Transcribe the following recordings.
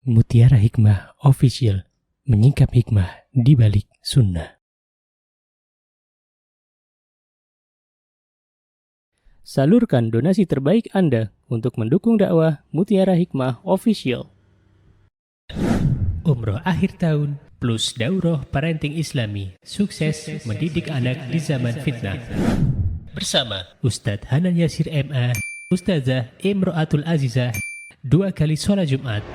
Mutiara Hikmah Official, menyingkap hikmah di balik sunnah. Salurkan donasi terbaik Anda untuk mendukung dakwah Mutiara Hikmah Official. Umroh akhir tahun plus daurah parenting Islami, sukses mendidik anak di zaman fitnah. Bersama Ustadz Hanan Yasir MA, Ustazah Imro'atul Azizah, 2 kali sholat Jumat.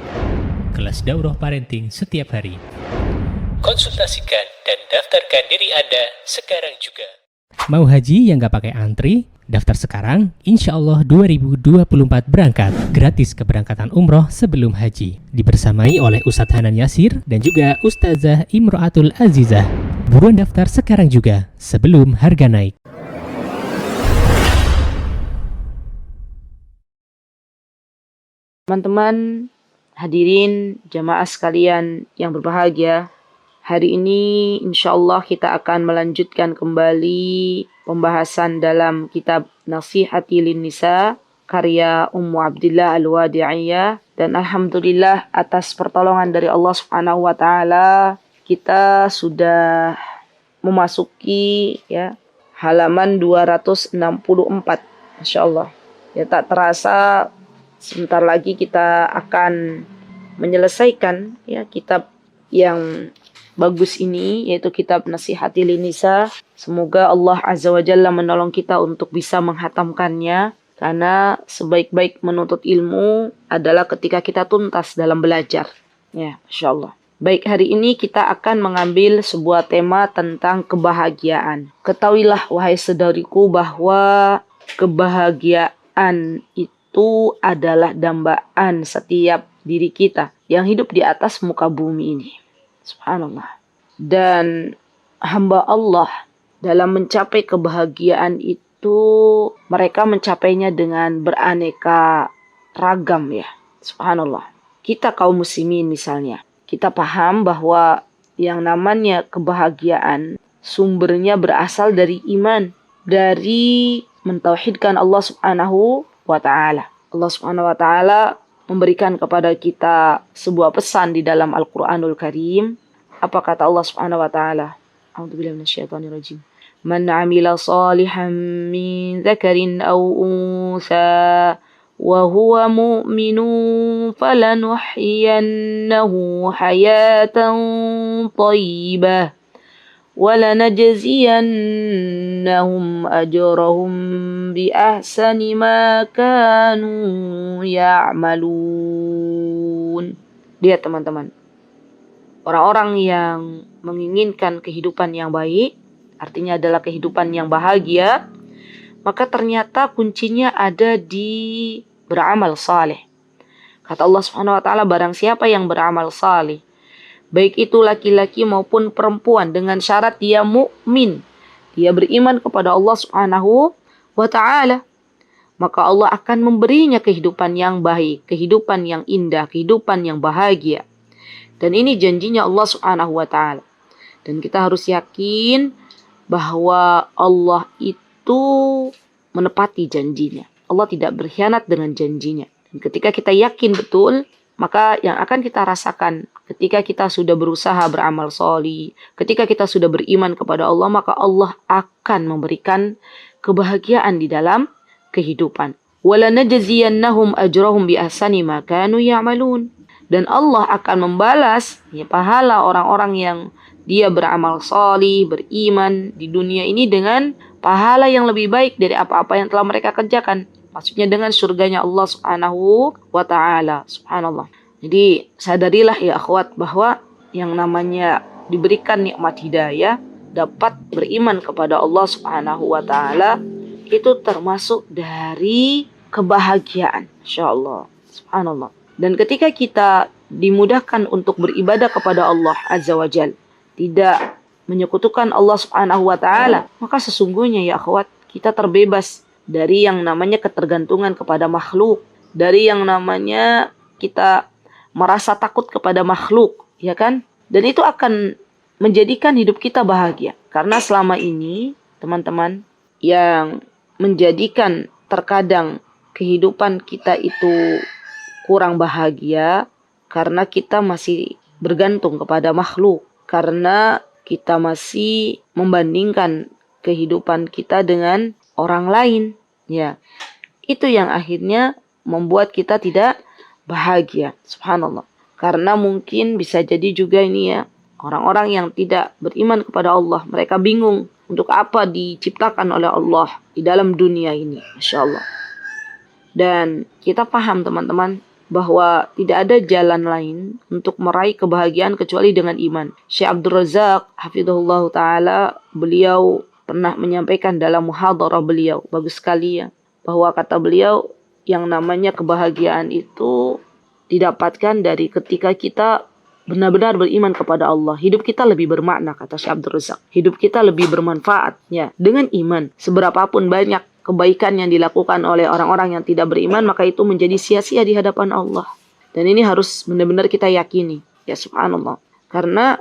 Kelas daurah parenting setiap hari. Konsultasikan dan daftarkan diri Anda sekarang juga. Mau haji yang gak pakai antri? Daftar sekarang, insya Allah 2024 berangkat. Gratis keberangkatan umroh sebelum haji. Dibersamai oleh Ustadz Hanan Yasir dan juga Ustazah Imro'atul Azizah. Buruan daftar sekarang juga, sebelum harga naik. Teman-teman, hadirin jamaah sekalian yang berbahagia, hari ini insya Allah kita akan melanjutkan kembali pembahasan dalam kitab Nasihati Linnisa karya Ummu Abdillah Al-Wadi'iyah, dan alhamdulillah atas pertolongan dari Allah Subhanahu wa taala kita sudah memasuki halaman 264. Masya Allah. Ya, tak terasa sebentar lagi kita akan menyelesaikan kitab yang bagus ini, yaitu kitab Nasihati Linnisa. Semoga Allah Azza wa Jalla menolong kita untuk bisa menghatamkannya, karena sebaik-baik menuntut ilmu adalah ketika kita tuntas dalam belajar. Ya, Masya Allah. Baik, hari ini kita akan mengambil sebuah tema tentang kebahagiaan. Ketahuilah wahai saudariku bahwa kebahagiaan itu adalah dambaan setiap diri kita yang hidup di atas muka bumi ini. Subhanallah. Dan hamba Allah dalam mencapai kebahagiaan itu, mereka mencapainya dengan beraneka ragam ya. Subhanallah. Kita kaum muslimin misalnya, kita paham bahwa yang namanya kebahagiaan sumbernya berasal dari iman, dari mentauhidkan Allah Subhanahu wa ta'ala. Allah Subhanahu wa ta'ala memberikan kepada kita sebuah pesan di dalam Al-Quranul Karim. Apa kata Allah Subhanahu wa ta'ala? A'udzubillahi minasyaitonirrajim. Man 'amila shalihan min dzakarin aw untha wa huwa mu'minun falanuhyiyannahu hayatan thayyibah وَلَنَجْزِيَنَّهُمْ أَجْرَهُمْ بِأَحْسَنِ مَا كَانُوا يَعْمَلُونَ. Lihat teman-teman, orang-orang yang menginginkan kehidupan yang baik, artinya adalah kehidupan yang bahagia, maka ternyata kuncinya ada di beramal saleh. Kata Allah Subhanahu wa taala, barang siapa yang beramal saleh, baik itu laki-laki maupun perempuan, dengan syarat dia mukmin, dia beriman kepada Allah Subhanahu wa ta'ala, maka Allah akan memberinya kehidupan yang baik, kehidupan yang indah, kehidupan yang bahagia. Dan ini janjinya Allah Subhanahu wa ta'ala. Dan kita harus yakin bahwa Allah itu menepati janjinya. Allah tidak berkhianat dengan janjinya. Dan ketika kita yakin betul, maka yang akan kita rasakan ketika kita sudah berusaha beramal sholih, ketika kita sudah beriman kepada Allah, maka Allah akan memberikan kebahagiaan di dalam kehidupan. وَلَنَجْزِيَنَّهُمْ أَجْرَهُمْ بِأَحْسَنِ مَا كَانُوا يَعْمَلُونَ. Dan Allah akan membalas pahala orang-orang yang dia beramal sholih, beriman di dunia ini dengan pahala yang lebih baik dari apa-apa yang telah mereka kerjakan. Maksudnya dengan surganya Allah Subhanahu wa ta'ala. Subhanallah. Jadi sadarilah ya akhwat bahwa yang namanya diberikan nikmat hidayah, dapat beriman kepada Allah Subhanahu wa ta'ala, itu termasuk dari kebahagiaan. Insya Allah. Subhanallah. Dan ketika kita dimudahkan untuk beribadah kepada Allah Azza wa Jal, tidak menyekutukan Allah Subhanahu wa ta'ala, maka sesungguhnya ya akhwat, kita terbebas dari yang namanya ketergantungan kepada makhluk, dari yang namanya kita merasa takut kepada makhluk, ya kan? Dan itu akan menjadikan hidup kita bahagia. Karena selama ini, teman-teman, yang menjadikan terkadang kehidupan kita itu kurang bahagia, karena kita masih bergantung kepada makhluk, karena kita masih membandingkan kehidupan kita dengan orang lain. Ya, itu yang akhirnya membuat kita tidak bahagia. Subhanallah. Karena mungkin bisa jadi juga ini ya, orang-orang yang tidak beriman kepada Allah, mereka bingung untuk apa diciptakan oleh Allah di dalam dunia ini. Masya Allah. Dan kita paham teman-teman bahwa tidak ada jalan lain untuk meraih kebahagiaan kecuali dengan iman. Syekh Abdul Razak hafizahullah ta'ala, beliau pernah menyampaikan dalam muhadarah beliau, bagus sekali ya, bahwa kata beliau yang namanya kebahagiaan itu didapatkan dari ketika kita benar-benar beriman kepada Allah. Hidup kita lebih bermakna, kata Syekh Abdul Razak. Hidup kita lebih bermanfaat ya dengan iman. Seberapapun banyak kebaikan yang dilakukan oleh orang-orang yang tidak beriman, maka itu menjadi sia-sia di hadapan Allah. Dan ini harus benar-benar kita yakini. Ya subhanallah. Karena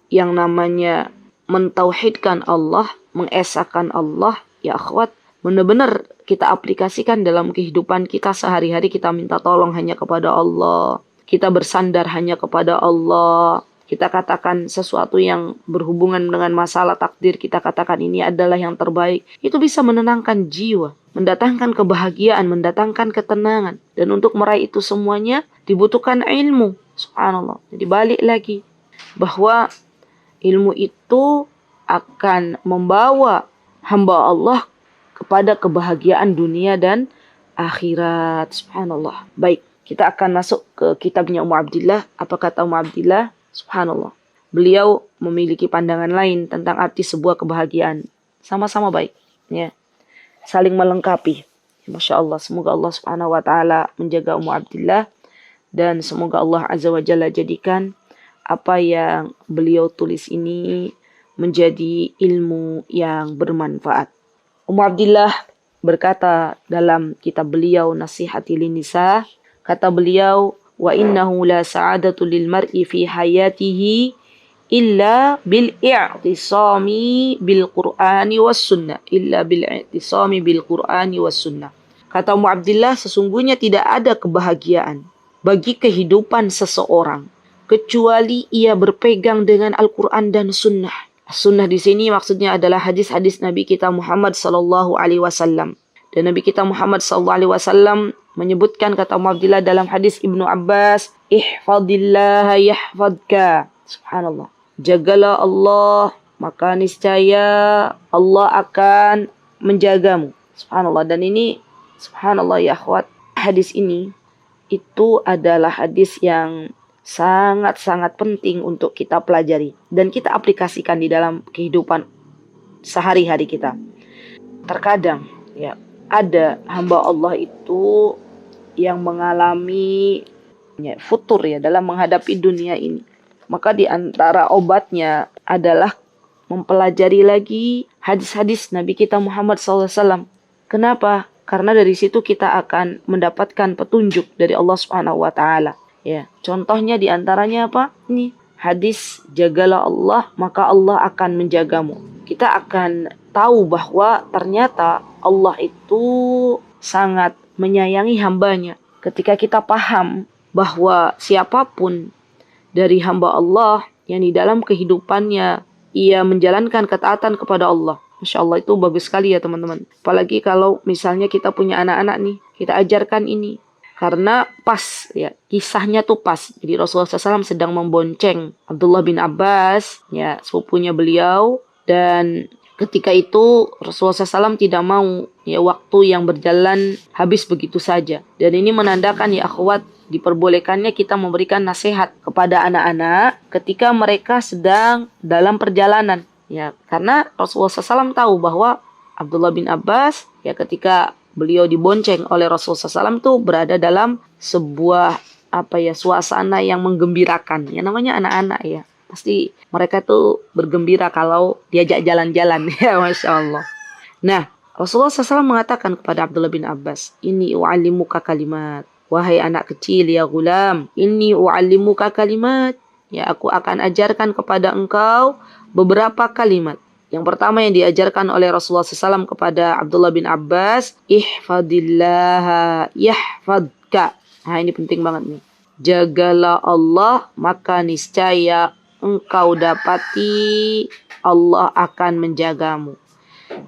yang namanya mentauhidkan Allah, mengesahkan Allah, ya akhwat, benar-benar kita aplikasikan dalam kehidupan kita sehari-hari. Kita minta tolong hanya kepada Allah. Kita bersandar hanya kepada Allah. Kita katakan sesuatu yang berhubungan dengan masalah takdir, kita katakan ini adalah yang terbaik. Itu bisa menenangkan jiwa, mendatangkan kebahagiaan, mendatangkan ketenangan. Dan untuk meraih itu semuanya dibutuhkan ilmu. Subhanallah. Jadi balik lagi bahwa ilmu itu akan membawa hamba Allah kepada kebahagiaan dunia dan akhirat. Subhanallah. Baik, kita akan masuk ke kitabnya Ummu Abdillah. Apa kata Ummu Abdillah? Subhanallah. Beliau memiliki pandangan lain tentang arti sebuah kebahagiaan. Sama-sama baik. Ya. Saling melengkapi. Masya Allah. Semoga Allah subhanahu wa ta'ala menjaga Ummu Abdillah. Dan semoga Allah azza wa jalla jadikan apa yang beliau tulis ini menjadi ilmu yang bermanfaat. Ummu Abdillah berkata dalam kitab beliau Nasihati Linnisa. Kata beliau, wa innahu la sa'adatu lil mar'i fi hayatihi illa bil i'tisami bil Qur'ani was sunnah. Illa bil i'tisami bil Qur'ani was sunnah. Kata Ummu Abdillah, sesungguhnya tidak ada kebahagiaan bagi kehidupan seseorang kecuali ia berpegang dengan Al-Quran dan sunnah. Sunnah di sini maksudnya adalah hadis-hadis Nabi kita Muhammad sallallahu alaihi wasallam. Dan Nabi kita Muhammad sallallahu alaihi wasallam menyebutkan, kata Ummu Abdillah dalam hadis Ibnu Abbas, ihfadillaha yahfadka. Subhanallah. Jagalah Allah, maka niscaya Allah akan menjagamu. Subhanallah. Dan ini, subhanallah ya akhwat, hadis ini itu adalah hadis yang sangat-sangat penting untuk kita pelajari dan kita aplikasikan di dalam kehidupan sehari-hari kita. Terkadang ya ada hamba Allah itu yang mengalami futur ya dalam menghadapi dunia ini. Maka di antara obatnya adalah mempelajari lagi hadis-hadis Nabi kita Muhammad SAW. Kenapa? Karena dari situ kita akan mendapatkan petunjuk dari Allah Subhanahu wa taala. Ya, contohnya di antaranya apa? Ini hadis jagalah Allah maka Allah akan menjagamu. Kita akan tahu bahwa ternyata Allah itu sangat menyayangi hambanya. Ketika kita paham bahwa siapapun dari hamba Allah yang di dalam kehidupannya ia menjalankan ketaatan kepada Allah, Masya Allah, itu bagus sekali ya teman-teman. Apalagi kalau misalnya kita punya anak-anak nih, kita ajarkan ini. Karena pas ya, kisahnya tuh pas. Jadi Rasulullah SAW sedang membonceng Abdullah bin Abbas, ya sepupunya beliau. Dan ketika itu Rasulullah SAW tidak mau ya waktu yang berjalan habis begitu saja. Dan ini menandakan ya akhwat, diperbolehkannya kita memberikan nasihat kepada anak-anak ketika mereka sedang dalam perjalanan. Ya, karena Rasulullah SAW tahu bahwa Abdullah bin Abbas ya ketika beliau dibonceng oleh Rasulullah SAW itu berada dalam sebuah suasana yang menggembirakan. Ya namanya anak-anak ya. Pasti mereka tuh bergembira kalau diajak jalan-jalan ya, Masya Allah. Nah, Rasulullah SAW mengatakan kepada Abdullah bin Abbas, "Inni u'allimuka kalimat." Wahai anak kecil ya gulam, "Inni u'allimuka kalimat." Ya, aku akan ajarkan kepada engkau beberapa kalimat. Yang pertama yang diajarkan oleh Rasulullah SAW kepada Abdullah bin Abbas, ihfadillaha yahfadka. Nah, ini penting banget nih. jagalah Allah, maka niscaya engkau dapati Allah akan menjagamu.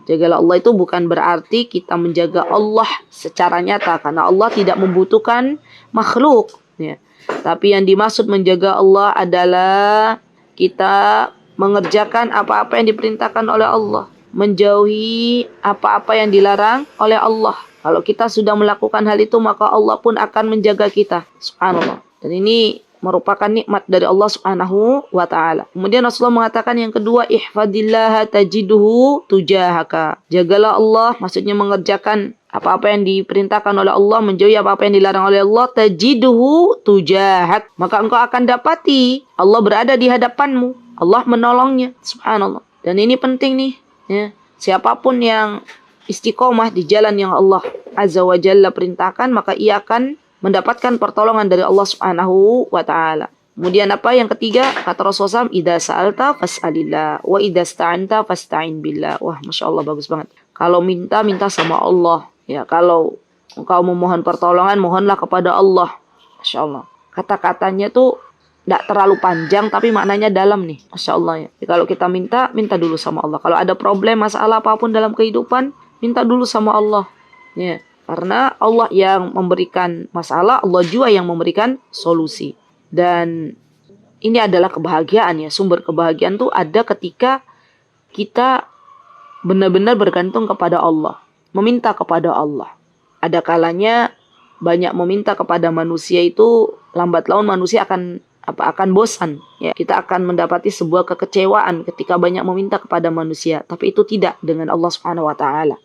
Jagalah Allah itu bukan berarti kita menjaga Allah secara nyata, karena Allah tidak membutuhkan makhluk, ya. Tapi yang dimaksud menjaga Allah adalah kita mengerjakan apa-apa yang diperintahkan oleh Allah, menjauhi apa-apa yang dilarang oleh Allah. Kalau kita sudah melakukan hal itu, maka Allah pun akan menjaga kita. Subhanallah. Dan ini merupakan nikmat dari Allah Subhanahu wa taala. Kemudian Rasulullah mengatakan yang kedua, ihfadillaha tajiduhu tujahaka. Jagalah Allah, maksudnya mengerjakan apa-apa yang diperintahkan oleh Allah, menjauhi apa-apa yang dilarang oleh Allah, tajiduhu tujahak. Maka engkau akan dapati Allah berada di hadapanmu. Allah menolongnya. Subhanallah. Dan ini penting nih, ya. Siapapun yang istiqomah di jalan yang Allah Azza wa Jalla perintahkan, maka ia akan mendapatkan pertolongan dari Allah Subhanahu wa taala. Kemudian apa yang ketiga? Kata Rasulullah SAW, idza sa'alta fas'alillah wa idza sta'anta fasta'in billah. Wah, Masya Allah, bagus banget. Kalau minta sama Allah. Ya, kalau engkau memohon pertolongan, mohonlah kepada Allah. Masya Allah. Kata-katanya tuh tidak terlalu panjang, tapi maknanya dalam nih. Masya Allah ya. Jadi, kalau kita minta dulu sama Allah. Kalau ada problem, masalah apapun dalam kehidupan, minta dulu sama Allah. Ya. Karena Allah yang memberikan masalah, Allah juga yang memberikan solusi. Dan ini adalah kebahagiaan ya. Sumber kebahagiaan itu ada ketika kita benar-benar bergantung kepada Allah. Meminta kepada Allah. Ada kalanya banyak meminta kepada manusia itu, lambat laun manusia akan bosan. Ya. Kita akan mendapati sebuah kekecewaan ketika banyak meminta kepada manusia. Tapi itu tidak dengan Allah Subhanahu wa taala.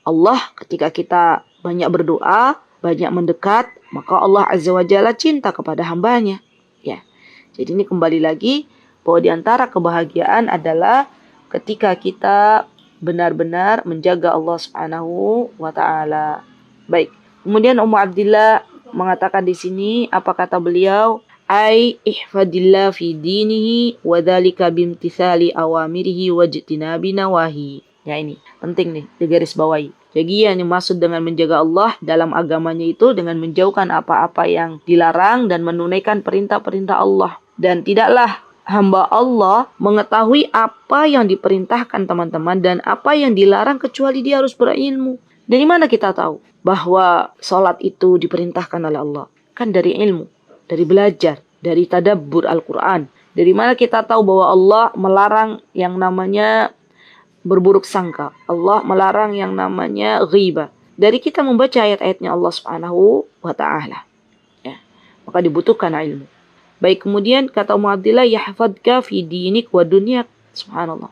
Allah ketika kita banyak berdoa, banyak mendekat, maka Allah Azza wa Jalla cinta kepada hambanya. Ya. Jadi ini kembali lagi bahwa di antara kebahagiaan adalah ketika kita benar-benar menjaga Allah Subhanahu wa taala. Baik. Kemudian Ummu Abdillah mengatakan di sini, apa kata beliau? Ai ihfadillah fi dinihi wa dzalika bimtithali awamirihi wajtinabi nawahi. Ya, ini penting nih digaris bawahi. Jadi yang dimaksud dengan menjaga Allah dalam agamanya itu dengan menjauhkan apa-apa yang dilarang dan menunaikan perintah-perintah Allah. Dan tidaklah hamba Allah mengetahui apa yang diperintahkan teman-teman dan apa yang dilarang kecuali dia harus berilmu. Dari mana kita tahu bahwa sholat itu diperintahkan oleh Allah? Kan dari ilmu, dari belajar, dari tadabbur Al-Quran. Dari mana kita tahu bahwa Allah melarang yang namanya berburuk sangka. Allah melarang yang namanya ghibah. Dari kita membaca ayat-ayatnya Allah Subhanahu wa taala. Ya. Maka dibutuhkan ilmu. Baik, kemudian kata Ummu Abdillah, yahfadka fi dinik wa dunyak. Subhanallah.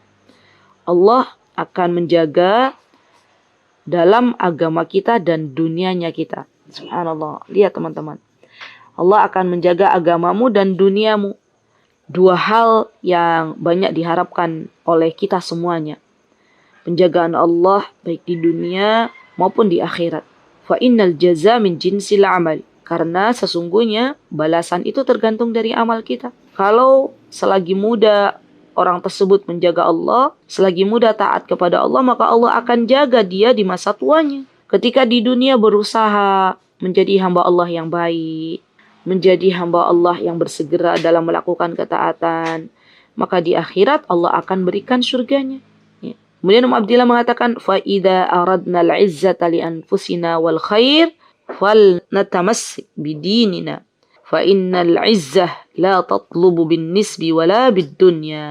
Allah akan menjaga dalam agama kita dan dunianya kita. Subhanallah. Lihat teman-teman. Allah akan menjaga agamamu dan duniamu. Dua hal yang banyak diharapkan oleh kita semuanya. Penjagaan Allah baik di dunia maupun di akhirat. Fa innal jaza min jinsil amal. Karena sesungguhnya balasan itu tergantung dari amal kita. Kalau selagi muda orang tersebut menjaga Allah, selagi muda taat kepada Allah, maka Allah akan jaga dia di masa tuanya. Ketika di dunia berusaha menjadi hamba Allah yang baik, menjadi hamba Allah yang bersegera dalam melakukan ketaatan, maka di akhirat Allah akan berikan surganya. Kemudian Ummu Abdillah mengatakan, فَإِذَا أَرَدْنَا الْعِزَّةَ لِأَنفُسِنَا وَالْخَيْرِ فَلْنَتَمَسِّكْ بِدِينِنَا فَإِنَّ الْعِزَّةَ لَا تَطْلُبُ بِالنِّسْبِ وَلَا بِالدُّنْيَا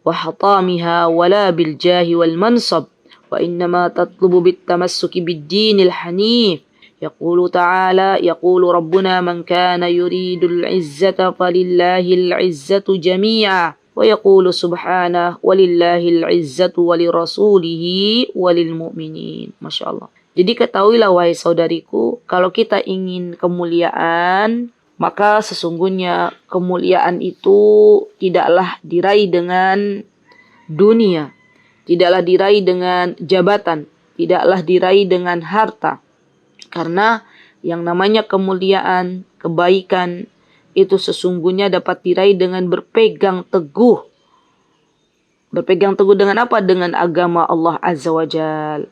وَحَطَامِهَا وَلَا بِالْجَاهِ وَالْمَنْصَبِ وَإِنَّمَا تَطْلُبُ بِالتَّمَسُّكِ بِالدِّينِ الْحَنِيفِ يقول تعالى يقول ربنا من كان يريد العزة فلله العزة جميعا ويقول سبحانه ولله العزة ولرسوله وللمؤمنين. Masya Allah. Jadi ketahuilah wahai saudariku, kalau kita ingin kemuliaan, maka sesungguhnya kemuliaan itu tidaklah diraih dengan dunia, tidaklah diraih dengan jabatan, tidaklah diraih dengan harta. Karena yang namanya kemuliaan, kebaikan, itu sesungguhnya dapat diraih dengan berpegang teguh. Berpegang teguh dengan apa? Dengan agama Allah Azza wa Jal.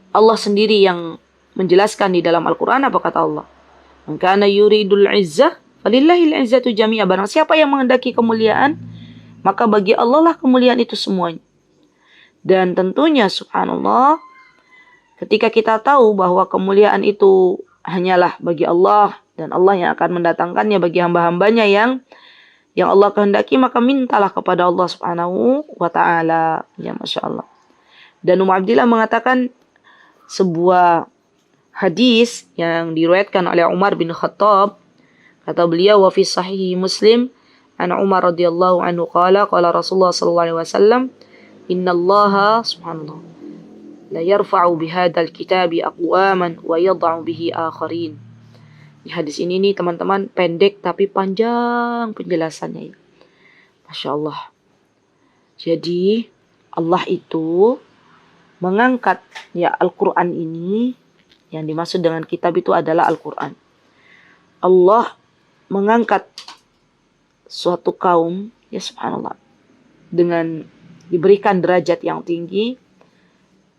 Allah sendiri yang menjelaskan di dalam Al-Quran, apa kata Allah? Man kana yuridul izzah falillahil izzatu jami'ah. Barang siapa yang menghendaki kemuliaan, maka bagi Allah lah kemuliaan itu semuanya. Dan tentunya subhanallah, ketika kita tahu bahwa kemuliaan itu hanyalah bagi Allah dan Allah yang akan mendatangkannya bagi hamba-hambanya yang Allah kehendaki, maka mintalah kepada Allah Subhanahu wa taala. Ya Masya Allah. Dan Abdillah mengatakan sebuah hadis yang diriwayatkan oleh Umar bin Khattab, kata beliau, wa fi sahih Muslim an Umar radhiyallahu anhu qala Rasulullah sallallahu alaihi wasallam, innallaha subhanallah la yarfa'u bihadzal kitabi aqwaman wa yad'u bihi akharin. Di hadis ini nih teman-teman, pendek tapi panjang penjelasannya. Masya Allah. Jadi Allah itu mengangkat ya Al-Quran ini, yang dimaksud dengan kitab itu adalah Al-Quran. Allah mengangkat suatu kaum, ya subhanallah, dengan diberikan derajat yang tinggi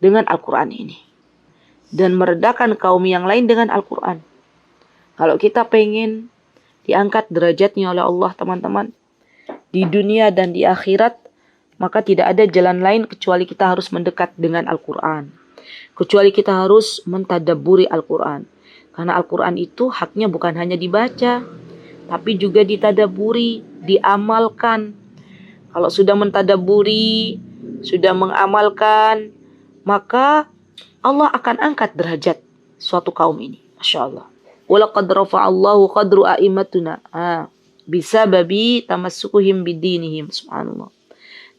dengan Al-Quran ini. Dan meredakan kaum yang lain dengan Al-Quran. Kalau kita pengen diangkat derajatnya oleh Allah teman-teman, di dunia dan di akhirat, maka tidak ada jalan lain kecuali kita harus mendekat dengan Al-Quran. Kecuali kita harus mentadabburi Al-Quran. Karena Al-Quran itu haknya bukan hanya dibaca, tapi juga ditadabburi, diamalkan. Kalau sudah mentadabburi, sudah mengamalkan, maka Allah akan angkat derajat suatu kaum ini. Masya Allah. Walaqad rafa'allahu qadru a'immatuna. Bisababi tamassukuhim bidinihim. Subhanallah.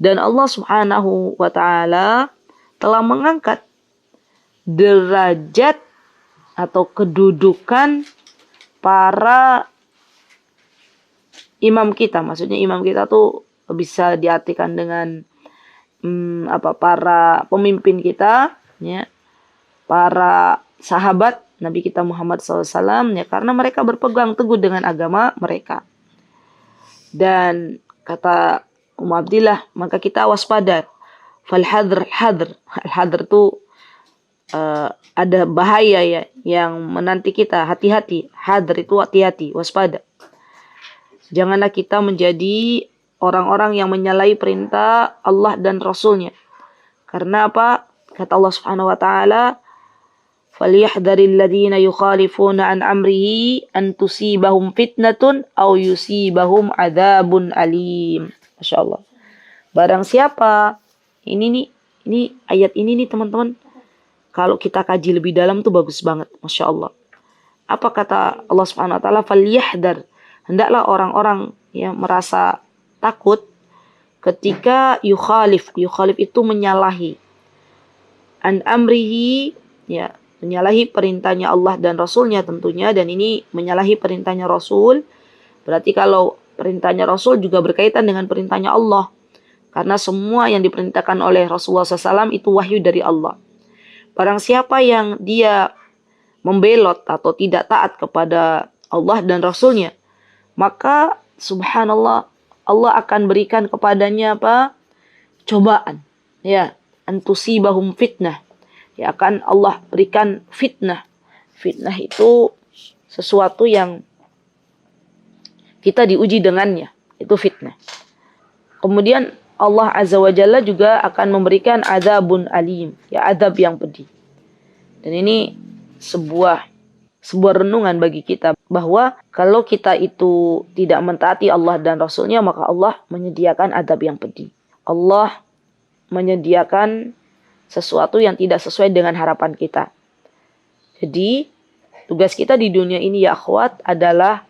Dan Allah subhanahu wa ta'ala telah mengangkat derajat atau kedudukan para imam kita. Maksudnya imam kita tuh bisa diartikan dengan para pemimpin kita, ya, para sahabat Nabi kita Muhammad SAW, ya, karena mereka berpegang teguh dengan agama mereka. Dan kata Abdillah, maka kita waspada. Falhadr, al-hadr itu ada bahaya ya yang menanti kita, hati-hati. Hadr itu hati-hati, waspada. Janganlah kita menjadi orang-orang yang menyalahi perintah Allah dan Rasulnya. Karena apa? Kata Allah Subhanahu wa taala, "Falyahdharil ladzina yukhalifuna an amrihi an tusibahum fitnatun aw yusibahum adzabun alim." Masya Allah. Barang siapa, ini ayat ini nih teman-teman, kalau kita kaji lebih dalam tuh bagus banget, Masya Allah. Apa kata Allah Subhanahu wa taala? "Falyahdhar." Hendaklah orang-orang yang merasa takut ketika yukhalif itu menyalahi an amrihi, ya, menyalahi perintahnya Allah dan Rasulnya tentunya. Dan ini menyalahi perintahnya Rasul, berarti kalau perintahnya Rasul juga berkaitan dengan perintahnya Allah, karena semua yang diperintahkan oleh Rasulullah SAW itu wahyu dari Allah. Barang siapa yang dia membelot atau tidak taat kepada Allah dan Rasulnya, maka subhanallah, Allah akan berikan kepadanya apa? Cobaan. Ya, antusibahum fitnah. Ya, akan Allah berikan fitnah. Fitnah itu sesuatu yang kita diuji dengannya. Itu fitnah. Kemudian Allah Azza wa Jalla juga akan memberikan adzabun alim. Ya, azab yang pedih. Dan ini sebuah renungan bagi kita, bahwa kalau kita itu tidak mentaati Allah dan Rasulnya, maka Allah menyediakan adab yang pedih. Allah menyediakan sesuatu yang tidak sesuai dengan harapan kita. Jadi tugas kita di dunia ini ya akhwat adalah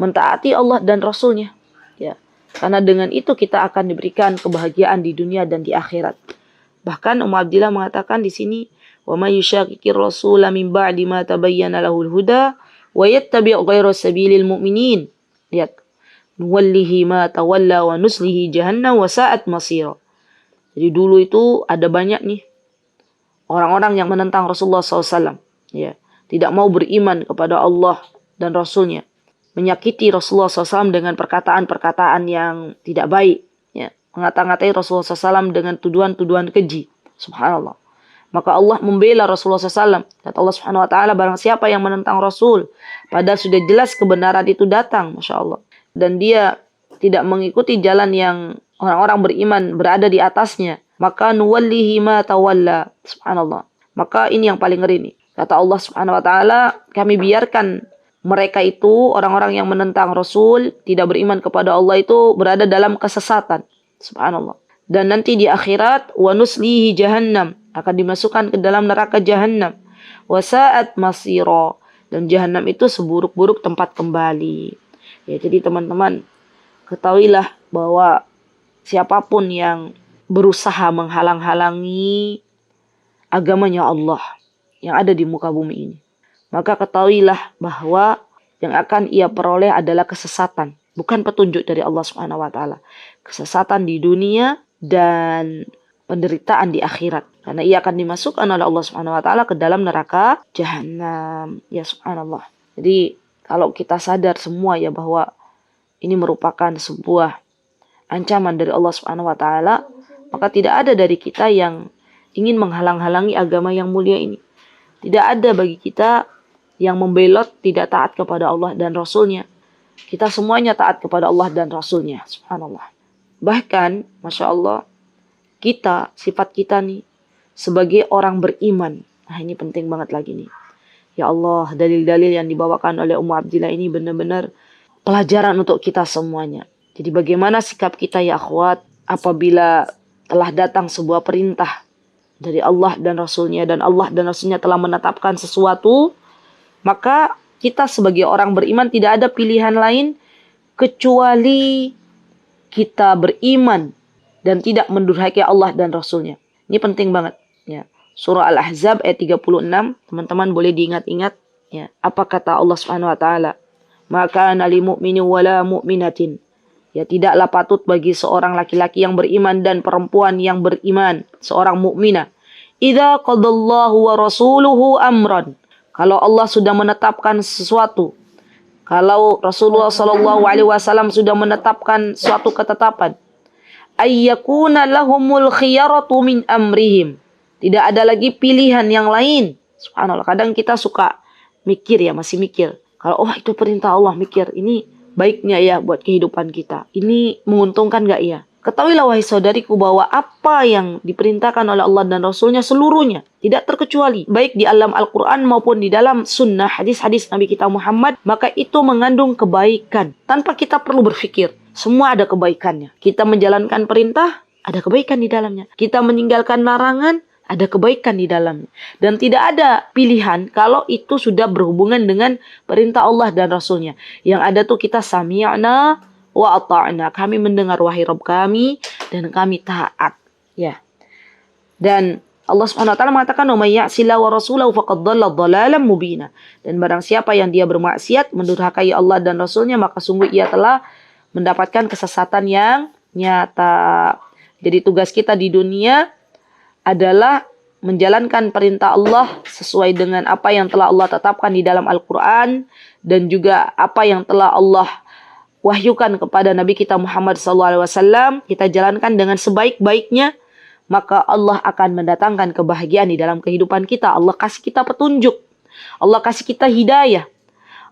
mentaati Allah dan Rasulnya, ya. Karena dengan itu kita akan diberikan kebahagiaan di dunia dan di akhirat. Bahkan Abdillah mengatakan di sini, wa may yushaqiqir rasula min ba'di ma tabayyana lahul huda wa yattabi' ghayra sabilil mu'minin, lihat, nuwallihi ma tawalla wa nuslihi jahannam wa sa'at masira. Jadi dulu itu ada banyak nih orang-orang yang menentang Rasulullah SAW, ya, tidak mau beriman kepada Allah dan Rasulnya, menyakiti Rasulullah SAW dengan perkataan-perkataan yang tidak baik, ya, mengata-ngatai Rasulullah SAW dengan tuduhan-tuduhan keji. Subhanallah. Maka Allah membela Rasulullah SAW. Kata Allah Subhanahu Wa Taala, barang siapa yang menentang Rasul, padahal sudah jelas kebenaran itu datang, masya Allah, dan dia tidak mengikuti jalan yang orang-orang beriman berada di atasnya, maka nuwallihi ma tawalla. Subhanallah. Maka ini yang paling ngeri nih. Kata Allah Subhanahu Wa Taala, kami biarkan mereka itu, orang-orang yang menentang Rasul, tidak beriman kepada Allah itu berada dalam kesesatan. Subhanallah. Dan nanti di akhirat, wa nuslihi jahannam, akan dimasukkan ke dalam neraka jahannam. Wa sa'at masira, dan jahannam itu seburuk-buruk tempat kembali. Ya, jadi teman-teman, ketahuilah bahwa siapapun yang berusaha menghalang-halangi agamanya Allah yang ada di muka bumi ini, maka ketahuilah bahwa yang akan ia peroleh adalah kesesatan, bukan petunjuk dari Allah Subhanahu Wa Taala. Kesesatan di dunia dan penderitaan di akhirat, karena ia akan dimasukkan oleh Allah Subhanahu Wa Taala ke dalam neraka jahanam. Ya subhanallah. Jadi kalau kita sadar semua ya bahwa ini merupakan sebuah ancaman dari Allah Subhanahu Wa Taala, maka tidak ada dari kita yang ingin menghalang-halangi agama yang mulia ini. Tidak ada bagi kita yang membelot tidak taat kepada Allah dan Rasulnya. Kita semuanya taat kepada Allah dan Rasulnya. Subhanallah. Bahkan, Masya Allah, kita, sifat kita nih, sebagai orang beriman. Nah ini penting banget lagi nih. Ya Allah, dalil-dalil yang dibawakan oleh Ummu Abdillah ini benar-benar pelajaran untuk kita semuanya. Jadi bagaimana sikap kita ya akhwat apabila telah datang sebuah perintah dari Allah dan Rasulnya, dan Allah dan Rasulnya telah menetapkan sesuatu, maka kita sebagai orang beriman tidak ada pilihan lain kecuali kita beriman dan tidak mendurhakai Allah dan Rasulnya. Ini penting banget. Ya. Surah Al-Ahzab ayat 36, teman-teman boleh diingat-ingat. Ya. Apa kata Allah Subhanahu Wa Taala? Maka nali mu'minu wala mu'minatin. Ya, tidaklah patut bagi seorang laki-laki yang beriman dan perempuan yang beriman, seorang mukminah, idza qadallahu wa rasuluhu amran. Kalau Allah sudah menetapkan sesuatu, kalau Rasulullah SAW sudah menetapkan suatu ketetapan, ayyakuna lahumul khiyaratu min amrihim. Tidak ada lagi pilihan yang lain. Subhanallah. Kadang kita suka mikir ya, masih mikir. Kalau itu perintah Allah, mikir ini baiknya ya buat kehidupan kita. Ini menguntungkan gak ya? Ketahuilah wahai saudariku bahwa apa yang diperintahkan oleh Allah dan Rasulnya seluruhnya, tidak terkecuali, baik di alam Al-Quran maupun di dalam sunnah hadis-hadis Nabi kita Muhammad, maka itu mengandung kebaikan. Tanpa kita perlu berpikir, semua ada kebaikannya. Kita menjalankan perintah, ada kebaikan di dalamnya. Kita meninggalkan larangan, ada kebaikan di dalamnya. Dan tidak ada pilihan kalau itu sudah berhubungan dengan perintah Allah dan Rasulnya. Yang ada tuh kita sami'na wa ata'na. Kami mendengar wahai Rabb kami dan kami taat. Ya. Dan Allah Subhanahu wa taala mengatakan, "Wa may ya'sila wa rasulahu faqad dhalla dhalalan mubina." Dan barang siapa yang dia bermaksiat, mendurhakai Allah dan Rasulnya, maka sungguh ia telah mendapatkan kesesatan yang nyata. Jadi tugas kita di dunia adalah menjalankan perintah Allah sesuai dengan apa yang telah Allah tetapkan di dalam Al-Quran, dan juga apa yang telah Allah wahyukan kepada Nabi kita Muhammad SAW. Kita jalankan dengan sebaik-baiknya, maka Allah akan mendatangkan kebahagiaan di dalam kehidupan kita. Allah kasih kita petunjuk, Allah kasih kita hidayah,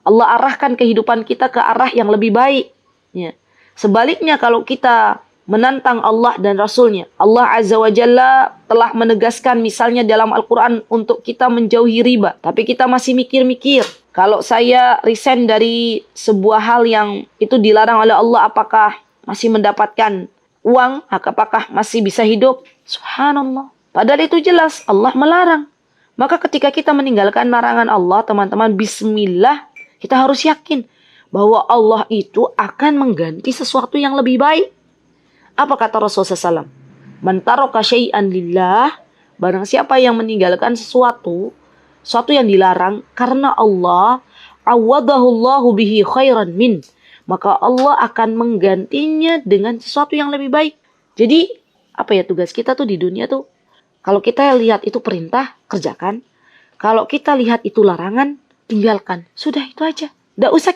Allah arahkan kehidupan kita ke arah yang lebih baik. Ya. Sebaliknya kalau kita menantang Allah dan Rasulnya, Allah Azza wa Jalla telah menegaskan misalnya dalam Al-Quran untuk kita menjauhi riba, tapi kita masih mikir-mikir, kalau saya resign dari sebuah hal yang itu dilarang oleh Allah, apakah masih mendapatkan uang? Apakah masih bisa hidup? Subhanallah. Padahal itu jelas Allah melarang. Maka ketika kita meninggalkan larangan Allah, teman-teman, bismillah, kita harus yakin bahwa Allah itu akan mengganti sesuatu yang lebih baik. Apa kata Rasulullah SAW? Man taraka syai'an lillah, barang siapa yang meninggalkan sesuatu yang dilarang karena Allah, awadahullahu bihi khairan min, maka Allah akan menggantinya dengan sesuatu yang lebih baik. Jadi, apa ya tugas kita tuh di dunia tuh? Kalau kita lihat itu perintah, kerjakan. Kalau kita lihat itu larangan, tinggalkan. Sudah, itu aja. Nggak usah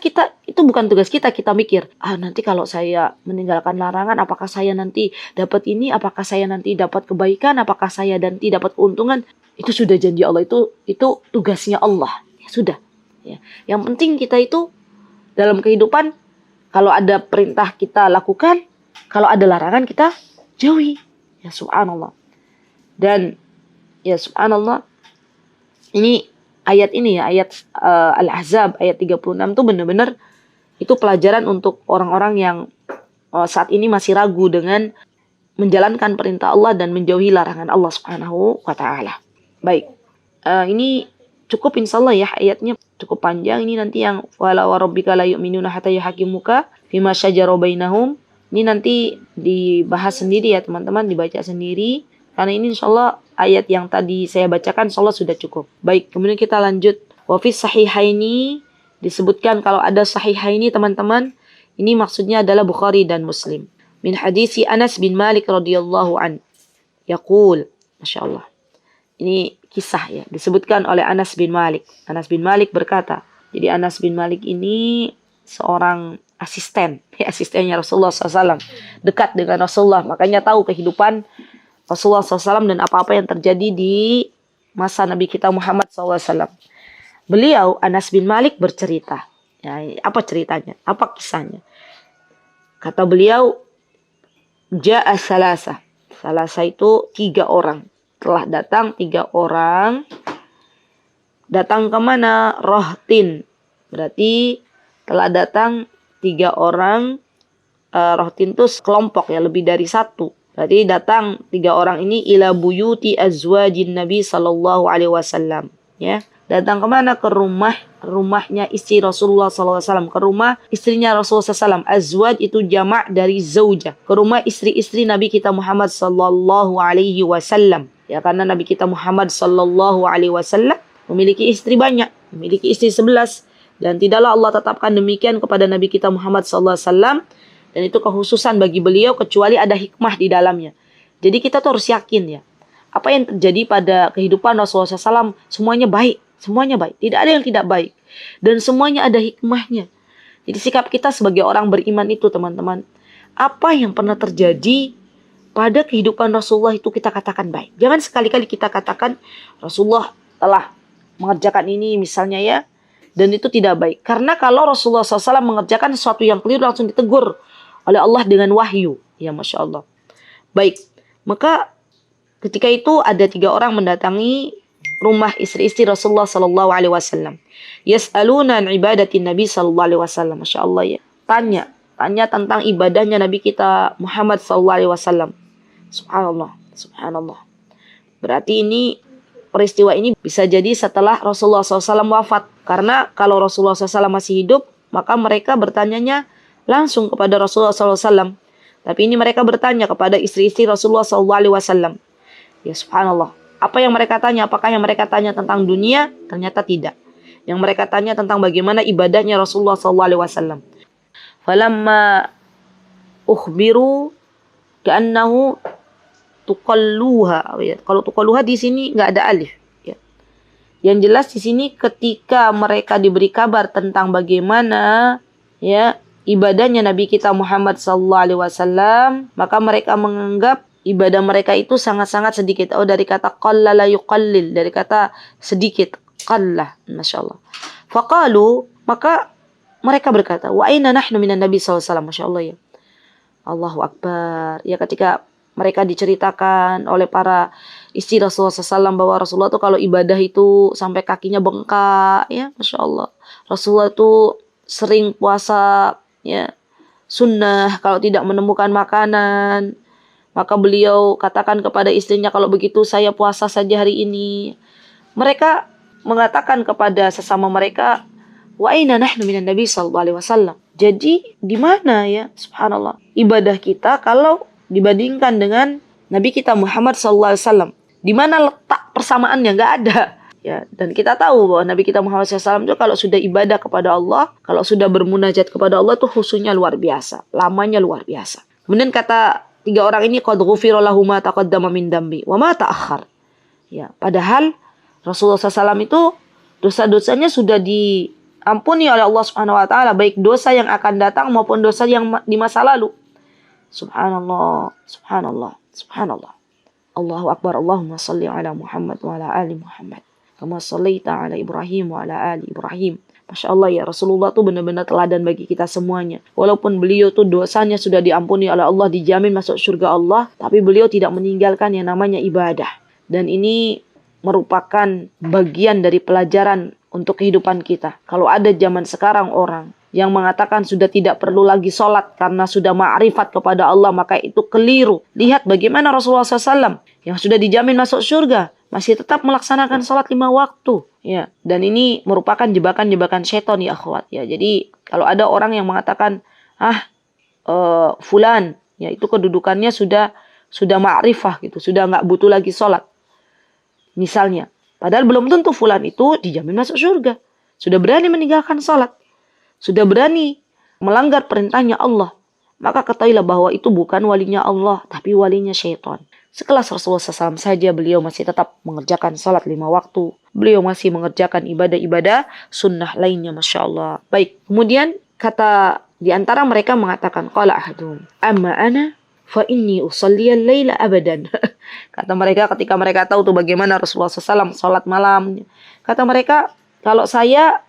itu bukan tugas kita mikir, nanti kalau saya meninggalkan larangan, apakah saya nanti dapat ini, apakah saya nanti dapat kebaikan, apakah saya nanti dapat keuntungan. Itu sudah janji Allah, itu tugasnya Allah. Ya sudah. Ya. Yang penting kita itu dalam kehidupan, kalau ada perintah kita lakukan, kalau ada larangan kita jauhi. Ya subhanallah. Dan ya subhanallah, ini ayat Al-Ahzab ayat 36 tuh benar-benar itu pelajaran untuk orang-orang yang saat ini masih ragu dengan menjalankan perintah Allah dan menjauhi larangan Allah Subhanahu wa taala. Baik. Ini cukup insyaallah ya, ayatnya cukup panjang. Ini nanti yang wala warabbika la yu'minuna hatta yuhakimuka fima syajara bainahum. Ini nanti dibahas sendiri ya teman-teman, dibaca sendiri. Karena ini insyaallah ayat yang tadi saya bacakan insyaallah sudah cukup. Baik, kemudian kita lanjut. Wa fi sahihaini, disebutkan kalau ada sahihaini teman-teman, ini maksudnya adalah Bukhari dan Muslim. Min hadisi Anas bin Malik radhiyallahu an. Yaqul, masyaallah. Ini kisah ya, disebutkan oleh Anas bin Malik. Anas bin Malik berkata, jadi Anas bin Malik ini seorang asistennya Rasulullah SAW, dekat dengan Rasulullah, makanya tahu kehidupan Rasulullah SAW dan apa-apa yang terjadi di masa Nabi kita Muhammad SAW. Beliau, Anas bin Malik bercerita. Ya, apa ceritanya? Apa kisahnya? Kata beliau, Ja'a salasa. Salasa itu 3 orang. Telah datang 3 orang. Datang kemana? Rohtin. Berarti telah datang 3 orang. Rohtin itu kelompok ya, lebih dari 1. Berarti datang 3 orang ini ila buyuti azwajin Nabi sallallahu alaihi wasallam. Ya. Datang kemana? Ke rumahnya istri Rasulullah SAW. Ke rumah istrinya Rasulullah SAW. Azwaj itu jamak dari zaujah. Ke rumah istri-istri Nabi kita Muhammad Sallallahu Alaihi Wasallam. Ya, karena Nabi kita Muhammad Sallallahu Alaihi Wasallam memiliki istri banyak. Memiliki istri 11. Dan tidaklah Allah tetapkan demikian kepada Nabi kita Muhammad Sallallahu Alaihi Wasallam. Dan itu kekhususan bagi beliau kecuali ada hikmah di dalamnya. Jadi kita tuh harus yakin ya. Apa yang terjadi pada kehidupan Rasulullah SAW semuanya baik. Semuanya baik. Tidak ada yang tidak baik. Dan semuanya ada hikmahnya. Jadi sikap kita sebagai orang beriman itu teman-teman. Apa yang pernah terjadi pada kehidupan Rasulullah itu kita katakan baik. Jangan sekali-kali kita katakan Rasulullah telah mengerjakan ini misalnya ya. Dan itu tidak baik. Karena kalau Rasulullah SAW mengerjakan sesuatu yang keliru langsung ditegur oleh Allah dengan wahyu. Ya Masya Allah. Baik. Maka ketika itu ada 3 orang mendatangi rumah istri-istri Rasulullah sallallahu alaihi wasallam. Yas'aluna an ibadati Nabi sallallahu alaihi wasallam. Masya Allah ya. Tanya tentang ibadahnya Nabi kita Muhammad sallallahu alaihi wasallam. Subhanallah, subhanallah. Berarti ini peristiwa ini bisa jadi setelah Rasulullah SAW wafat. Karena kalau Rasulullah SAW masih hidup, maka mereka bertanyanya langsung kepada Rasulullah SAW. Tapi ini mereka bertanya kepada istri-istri Rasulullah SAW. Ya subhanallah. Apa yang mereka tanya? Apakah yang mereka tanya tentang dunia? Ternyata tidak. Yang mereka tanya tentang bagaimana ibadahnya Rasulullah SAW. Falamma ukhbiru ka'annahu tuqalluha. Kalau tuqalluha di sini nggak ada alif. Ya. Yang jelas di sini ketika mereka diberi kabar tentang bagaimana ya ibadahnya Nabi kita Muhammad SAW, maka mereka menganggap ibadah mereka itu sangat-sangat sedikit. Oh, dari kata qallala yuqallil, dari kata sedikit, qallah, masyaallah. Faqalu, maka mereka berkata, wa aina nahnu minan nabi sallallahu alaihi wasallam, masyaallah ya. Allahu akbar. Ya, ketika mereka diceritakan oleh para istri Rasulullah SAW bahwa Rasulullah itu kalau ibadah itu sampai kakinya bengkak, ya, masyaallah. Rasulullah itu sering puasa, ya, sunnah kalau tidak menemukan makanan. Maka beliau katakan kepada istrinya, kalau begitu saya puasa saja hari ini. Mereka mengatakan kepada sesama mereka, wa aina nahnu minan nabi sallallahu alaihi wasallam. Jadi di mana ya subhanallah ibadah kita kalau dibandingkan dengan Nabi kita Muhammad sallallahu alaihi wasallam? Di mana letak persamaannya? Enggak ada. Ya, dan kita tahu bahwa Nabi kita Muhammad SAW itu kalau sudah ibadah kepada Allah, kalau sudah bermunajat kepada Allah itu khusyuknya luar biasa, lamanya luar biasa. Kemudian kata 3 orang ini, qad ghufira lahu ma taqaddama min dambi wa ma ta'akhkhar. Ya, padahal Rasulullah SAW itu dosa-dosanya sudah diampuni oleh Allah Subhanahu wa taala, baik dosa yang akan datang maupun dosa yang di masa lalu. Subhanallah, subhanallah, subhanallah. Allahu Akbar. Allahumma salli ala Muhammad wa ala ali Muhammad. Kama sallaita ala Ibrahim wa ala ali Ibrahim. Masya Allah ya, Rasulullah tuh benar-benar teladan bagi kita semuanya. Walaupun beliau tuh dosanya sudah diampuni oleh Allah, dijamin masuk surga Allah, tapi beliau tidak meninggalkan yang namanya ibadah. Dan ini merupakan bagian dari pelajaran untuk kehidupan kita. Kalau ada zaman sekarang orang yang mengatakan sudah tidak perlu lagi sholat karena sudah ma'rifat kepada Allah, maka itu keliru. Lihat bagaimana Rasulullah SAW yang sudah dijamin masuk surga masih tetap melaksanakan sholat 5 waktu. Ya, dan ini merupakan jebakan-jebakan setan ya akhwat. Ya, jadi kalau ada orang yang mengatakan, fulan, ya itu kedudukannya sudah ma'rifah gitu, sudah nggak butuh lagi sholat. Misalnya, padahal belum tentu fulan itu dijamin masuk surga. Sudah berani meninggalkan sholat, sudah berani melanggar perintahnya Allah. Maka ketahuilah bahwa itu bukan walinya Allah, tapi walinya syaitan. Sekelas Rasulullah SAW saja beliau masih tetap mengerjakan salat 5 waktu. Beliau masih mengerjakan ibadah-ibadah sunnah lainnya, Masya Allah. Baik, kemudian kata di antara mereka mengatakan, qala ahadum, amma ana fa inni usalli al-laila abadan. Kata mereka ketika mereka tahu tuh bagaimana Rasulullah SAW salat malam. Kata mereka, kalau saya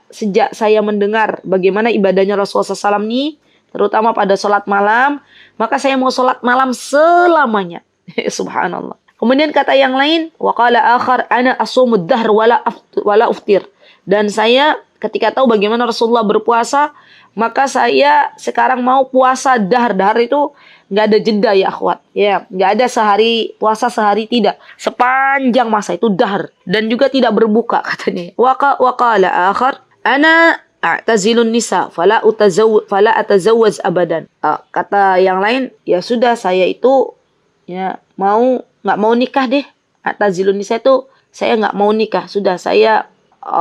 sejak saya mendengar bagaimana ibadahnya Rasulullah SAW nih, terutama pada salat malam, maka saya mau salat malam selamanya. Subhanallah. Kemudian kata yang lain, wa qala akhar ana asumud dahr wala uftir. Dan saya ketika tahu bagaimana Rasulullah berpuasa, maka saya sekarang mau puasa dahr. Dahr itu nggak ada jeda ya akhwat. Ya, nggak ada sehari puasa sehari, tidak. Sepanjang masa itu dahr, dan juga tidak berbuka katanya. Wa qala akhar ana a'tazilun nisa fala atazawwaz abadan. Kata yang lain, ya sudah saya itu ya nggak mau nikah deh. A'tazilun nisa itu saya nggak mau nikah. Sudah saya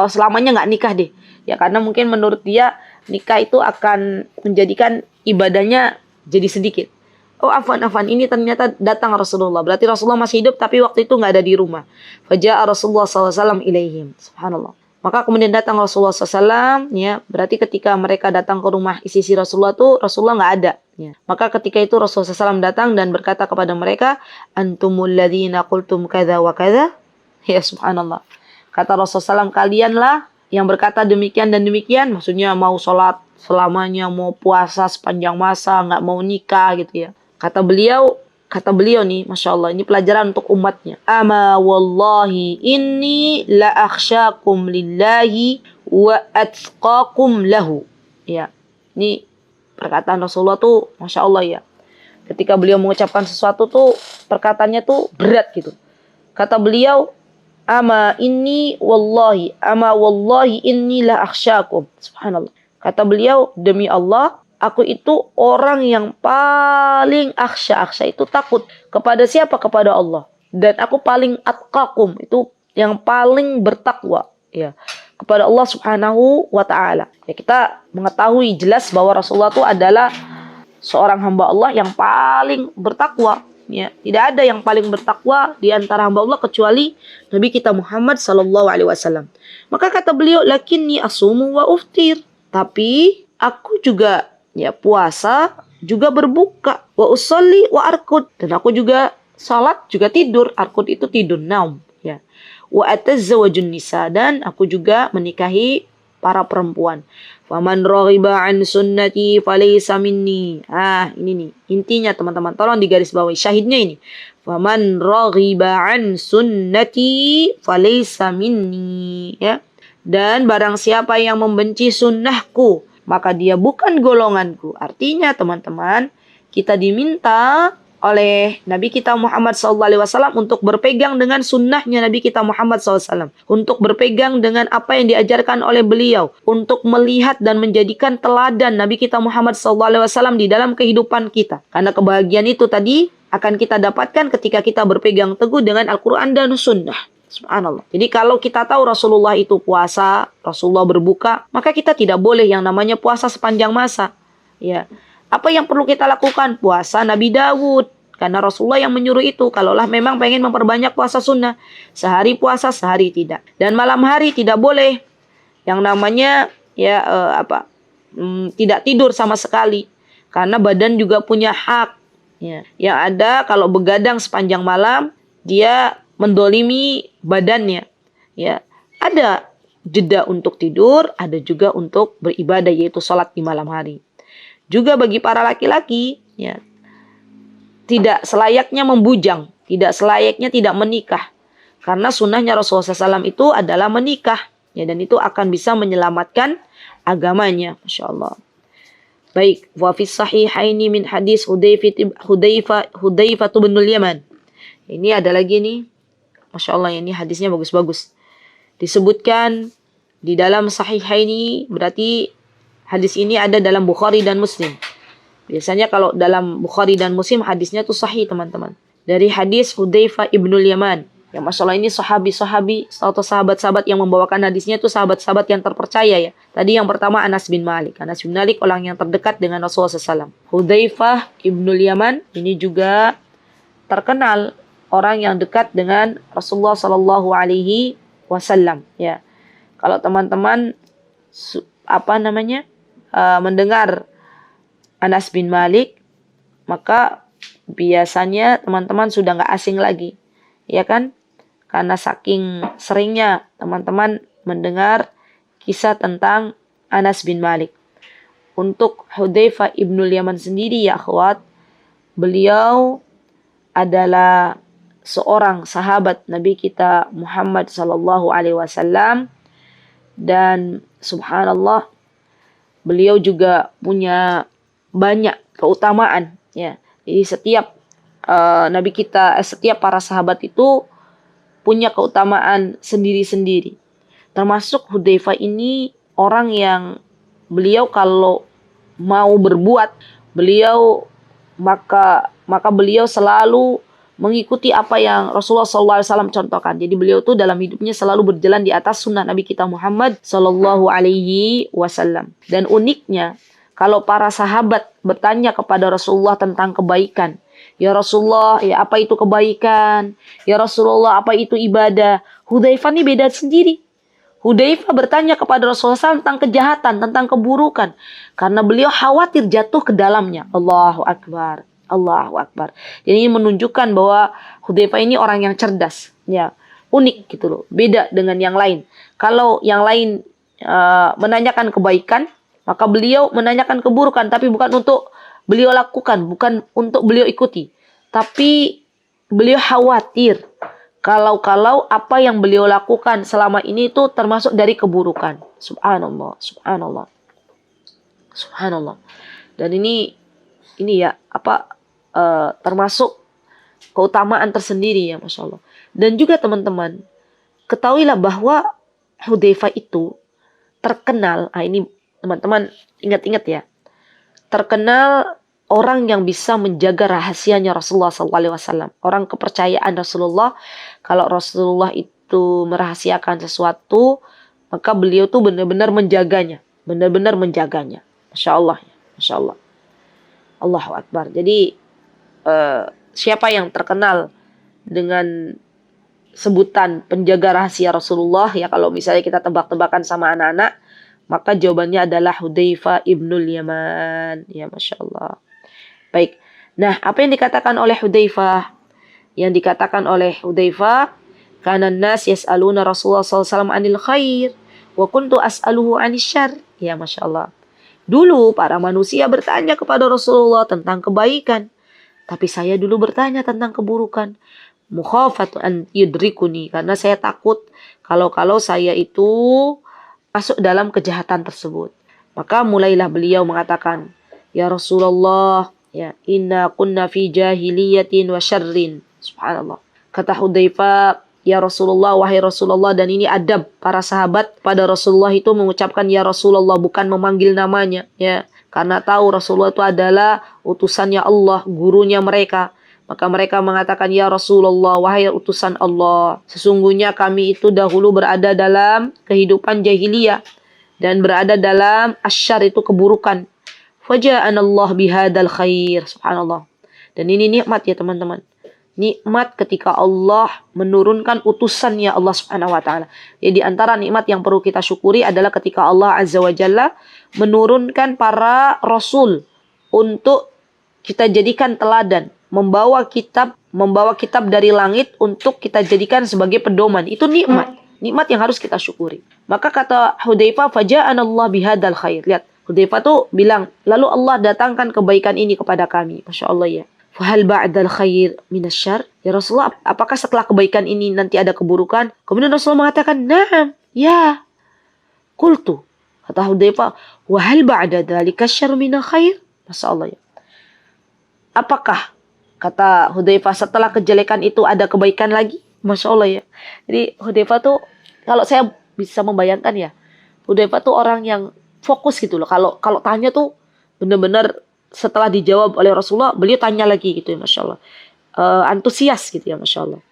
selamanya nggak nikah deh. Ya karena mungkin menurut dia nikah itu akan menjadikan ibadahnya jadi sedikit. Oh afwan ini ternyata datang Rasulullah. Berarti Rasulullah masih hidup tapi waktu itu nggak ada di rumah. Faja'a Rasulullah SAW ilaihim. Subhanallah. Maka kemudian datang Rasulullah SAW, ya, berarti ketika mereka datang ke rumah istri Rasulullah tuh Rasulullah nggak ada. Ya. Maka ketika itu Rasulullah SAW datang dan berkata kepada mereka, antumul ladzina qultum kadza wa kadza. Ya subhanallah. Kata Rasulullah SAW, kalianlah yang berkata demikian dan demikian, maksudnya mau sholat selamanya, mau puasa sepanjang masa, nggak mau nikah gitu ya. Kata beliau nih, Masya Allah, ini pelajaran untuk umatnya. Ama wallahi inni la akhsyakum lillahi wa atqakum lahu. Ya, ini perkataan Rasulullah tuh, Masya Allah ya. Ketika beliau mengucapkan sesuatu tuh, perkataannya tuh berat gitu. Kata beliau, ama wallahi inni la akhsyakum. Subhanallah. Kata beliau, demi Allah, aku itu orang yang paling akhsya itu takut. Kepada siapa? Kepada Allah. Dan aku paling atqakum, itu yang paling bertakwa. Ya, kepada Allah Subhanahu wa ta'ala. Ya, kita mengetahui jelas bahwa Rasulullah itu adalah seorang hamba Allah yang paling bertakwa. Ya, tidak ada yang paling bertakwa di antara hamba Allah kecuali Nabi kita Muhammad SAW. Maka kata beliau, lakinni asumu wa uftir. Tapi aku juga ya puasa, juga berbuka, wa usolli wa arkud, dan aku juga salat, juga tidur. Arkud itu tidur, naum, ya. Wa atazawwajun nisa, dan aku juga menikahi para perempuan. Faman raghiba an sunnati falaysa minni. Ini nih intinya teman-teman, tolong digarisbawahi syahidnya ini. Faman raghiba an sunnati falaysa minni, ya. Dan barang siapa yang membenci sunnahku, maka dia bukan golonganku. Artinya teman-teman, kita diminta oleh Nabi kita Muhammad SAW untuk berpegang dengan sunnahnya Nabi kita Muhammad SAW. Untuk berpegang dengan apa yang diajarkan oleh beliau. Untuk melihat dan menjadikan teladan Nabi kita Muhammad SAW di dalam kehidupan kita. Karena kebahagiaan itu tadi akan kita dapatkan ketika kita berpegang teguh dengan Al-Quran dan Sunnah. Subhanallah. Jadi kalau kita tahu Rasulullah itu puasa, Rasulullah berbuka, maka kita tidak boleh yang namanya puasa sepanjang masa. Ya. Apa yang perlu kita lakukan? Puasa Nabi Dawud. Karena Rasulullah yang menyuruh itu. Kalaulah memang pengen memperbanyak puasa sunnah, sehari puasa, sehari tidak. Dan malam hari tidak boleh yang namanya tidak tidur sama sekali. Karena badan juga punya hak. Ya. Yang ada kalau begadang sepanjang malam, dia mendolimi badannya. Ya. Ada jeda untuk tidur, ada juga untuk beribadah, yaitu sholat di malam hari. Juga bagi para laki-laki, ya, tidak selayaknya membujang, tidak selayaknya tidak menikah. Karena sunnahnya Rasulullah SAW itu adalah menikah. Ya, dan itu akan bisa menyelamatkan agamanya. Masya Allah. Baik, wa fi sahihaini min hadis Hudzaifah bin Yaman. Ini ada lagi nih. Masya Allah, ini hadisnya bagus-bagus. Disebutkan di dalam sahihaini, berarti hadis ini ada dalam Bukhari dan Muslim. Biasanya kalau dalam Bukhari dan Muslim hadisnya tuh sahih, teman-teman. Dari hadis Hudzaifah bin Yaman. Ya, Masya Allah, ini sahabi-sahabi atau sahabat-sahabat yang membawakan hadisnya itu sahabat-sahabat yang terpercaya ya. Tadi yang pertama Anas bin Malik. Anas bin Malik orang yang terdekat dengan Rasulullah SAW. Hudzaifah bin Yaman ini juga terkenal orang yang dekat dengan Rasulullah SAW. Ya, kalau teman-teman mendengar Anas bin Malik, maka biasanya teman-teman sudah nggak asing lagi, ya kan? Karena saking seringnya teman-teman mendengar kisah tentang Anas bin Malik. Untuk Hudzaifah ibn Yaman sendiri ya akhwat, beliau adalah seorang sahabat Nabi kita Muhammad SAW, dan subhanallah beliau juga punya banyak keutamaan ya. Jadi setiap setiap para sahabat itu punya keutamaan sendiri-sendiri. Termasuk Hudzaifah ini orang yang beliau kalau mau berbuat, maka beliau selalu mengikuti apa yang Rasulullah SAW contohkan. Jadi beliau tuh dalam hidupnya selalu berjalan di atas sunnah Nabi kita Muhammad SAW. Dan uniknya, kalau para sahabat bertanya kepada Rasulullah tentang kebaikan, ya Rasulullah, ya apa itu kebaikan? Ya Rasulullah, apa itu ibadah? Hudzaifah ini beda sendiri. Hudzaifah bertanya kepada Rasulullah SAW tentang kejahatan, tentang keburukan. Karena beliau khawatir jatuh ke dalamnya. Allahu Akbar. Allahu Akbar. Jadi ini menunjukkan bahwa Hudzaifah ini orang yang cerdas. Ya, unik gitu loh. Beda dengan yang lain. Kalau yang lain menanyakan kebaikan, maka beliau menanyakan keburukan. Tapi bukan untuk beliau lakukan, bukan untuk beliau ikuti. Tapi beliau khawatir kalau apa yang beliau lakukan selama ini itu termasuk dari keburukan. Subhanallah, subhanallah. Subhanallah. Dan ini ya termasuk keutamaan tersendiri ya, Masya Allah. Dan juga teman-teman, ketahuilah bahwa Hudzaifah itu terkenal, ini teman-teman ingat-ingat ya, terkenal orang yang bisa menjaga rahasianya Rasulullah SAW. Orang kepercayaan Rasulullah. Kalau Rasulullah itu merahasiakan sesuatu, maka beliau tuh benar-benar menjaganya. Benar-benar menjaganya. Masya Allah. Masya Allah. Allahu Akbar. Jadi siapa yang terkenal dengan sebutan penjaga rahasia Rasulullah, ya kalau misalnya kita tebak-tebakan sama anak-anak, maka jawabannya adalah Hudzaifah ibnul Yaman. Ya, Masya Allah. Baik. Nah, apa yang dikatakan oleh Hudzaifah? Yang dikatakan oleh Hudzaifah, kana an-nas yas'aluna Rasulullah SAW anil khair, wa kuntu as'aluhu anis syarr. Ya, Masya Allah. Dulu para manusia bertanya kepada Rasulullah tentang kebaikan, tapi saya dulu bertanya tentang keburukan. Mukhafatu an yudrikuni, karena saya takut kalau saya itu masuk dalam kejahatan tersebut. Maka mulailah beliau mengatakan, ya Rasulullah, ya inna kunna fi jahiliyatin wa syarrin. Subhanallah. Kata Hudzaifah, ya Rasulullah, wahai Rasulullah, dan ini adab para sahabat pada Rasulullah itu mengucapkan ya Rasulullah, bukan memanggil namanya, ya. Karena tahu Rasulullah itu adalah utusannya Allah, gurunya mereka. Maka mereka mengatakan, ya Rasulullah, wahai utusan Allah, sesungguhnya kami itu dahulu berada dalam kehidupan jahiliyah dan berada dalam asyar, itu keburukan. Faja'anallah bihadal khair. Subhanallah. Dan ini nikmat ya teman-teman. Nikmat ketika Allah menurunkan utusannya Allah Subhanahu wa taala. Jadi di antara nikmat yang perlu kita syukuri adalah ketika Allah Azza wa Jalla menurunkan para rasul untuk kita jadikan teladan, membawa kitab dari langit untuk kita jadikan sebagai pedoman. Itu nikmat yang harus kita syukuri. Maka kata Hudzaifah, faja'anallah bihadzal khair. Lihat, Hudzaifah tuh bilang, lalu Allah datangkan kebaikan ini kepada kami. Masya Allah ya. Fahal ba'dal khair minasyarr? Ya Rasulullah, apakah setelah kebaikan ini nanti ada keburukan? Kemudian Rasulullah mengatakan, na'am, ya. Qultu. Kata Hudzaifah, wa hal ba'da dzalika syarr minal khair? Masya Allah ya. Apakah, kata Hudzaifah, setelah kejelekan itu ada kebaikan lagi? Masya Allah ya. Jadi Hudzaifah tuh, kalau saya bisa membayangkan ya, Hudzaifah tuh orang yang fokus gitu loh. Kalau tanya tuh benar-benar setelah dijawab oleh Rasulullah, beliau tanya lagi gitu ya, Masya Allah. Antusias gitu ya, Masya Allah.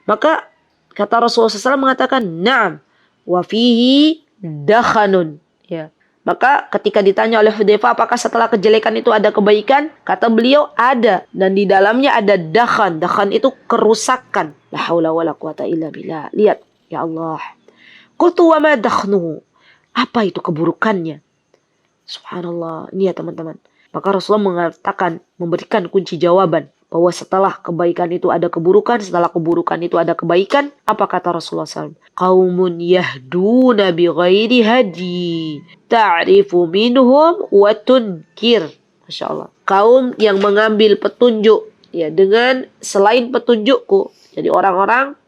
Maka kata Rasulullah SAW mengatakan, na'am, wa fihi dakhanun. Ya. Maka ketika ditanya oleh Hudzaifah, apakah setelah kejelekan itu ada kebaikan? Kata beliau, ada. Dan di dalamnya ada dakhan. Dakhan itu kerusakan. La haula wa la quwata illa billah. Lihat, ya Allah. Qultu wa ma dakhnuhu. Apa itu keburukannya? Subhanallah. Ini ya teman-teman. Maka Rasulullah mengatakan, memberikan kunci jawaban. Bahwa setelah kebaikan itu ada keburukan. Setelah keburukan itu ada kebaikan. Apa kata Rasulullah SAW? Qaumun yahduna bi ghairi hadi. Ta'rifu minhum wa tunkir. Masya Allah. Kaum yang mengambil petunjuk. Ya, dengan selain petunjukku. Jadi orang-orang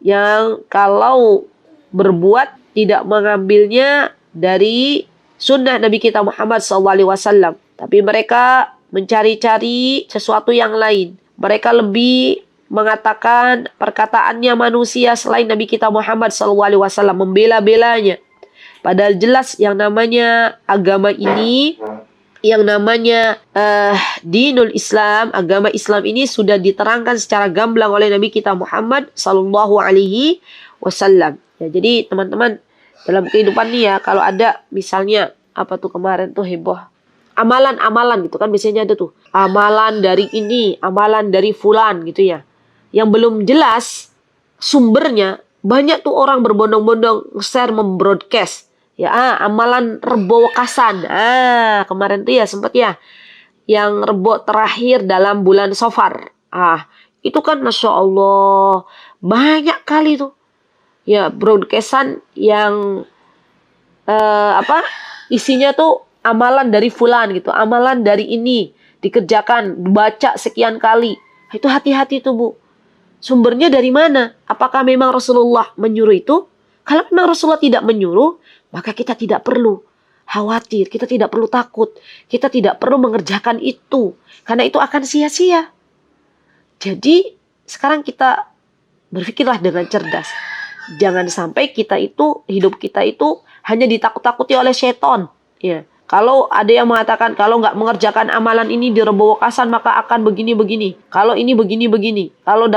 yang kalau berbuat tidak mengambilnya dari sunnah Nabi kita Muhammad SAW. Tapi mereka mencari-cari sesuatu yang lain. Mereka lebih mengatakan perkataannya manusia selain Nabi kita Muhammad SAW. Membela-belanya. Padahal jelas yang namanya agama ini, yang namanya dinul Islam, agama Islam ini sudah diterangkan secara gamblang oleh Nabi kita Muhammad SAW. Ya, jadi teman-teman, dalam kehidupan nih ya, kalau ada misalnya, apa tuh kemarin tuh heboh, amalan-amalan gitu kan, biasanya ada tuh amalan dari ini, amalan dari fulan gitu ya, yang belum jelas sumbernya. Banyak tuh orang berbondong-bondong share, membroadcast ya, amalan Rebo Wekasan. Kemarin tuh ya sempat ya yang Rebo terakhir dalam bulan Safar. Itu kan Masya Allah banyak kali tuh ya broadcastan yang isinya tuh amalan dari fulan gitu, amalan dari ini dikerjakan, baca sekian kali. Itu hati-hati tuh Bu. Sumbernya dari mana? Apakah memang Rasulullah menyuruh itu? Kalau memang Rasulullah tidak menyuruh, maka kita tidak perlu khawatir, kita tidak perlu takut, kita tidak perlu mengerjakan itu, karena itu akan sia-sia. Jadi sekarang kita berpikirlah dengan cerdas. Jangan sampai hidup kita itu hanya ditakut-takuti oleh setan. Ya. Kalau ada yang mengatakan kalau nggak mengerjakan amalan ini di Rebo Wekasan maka akan begini-begini. Kalau ini begini-begini. Kalau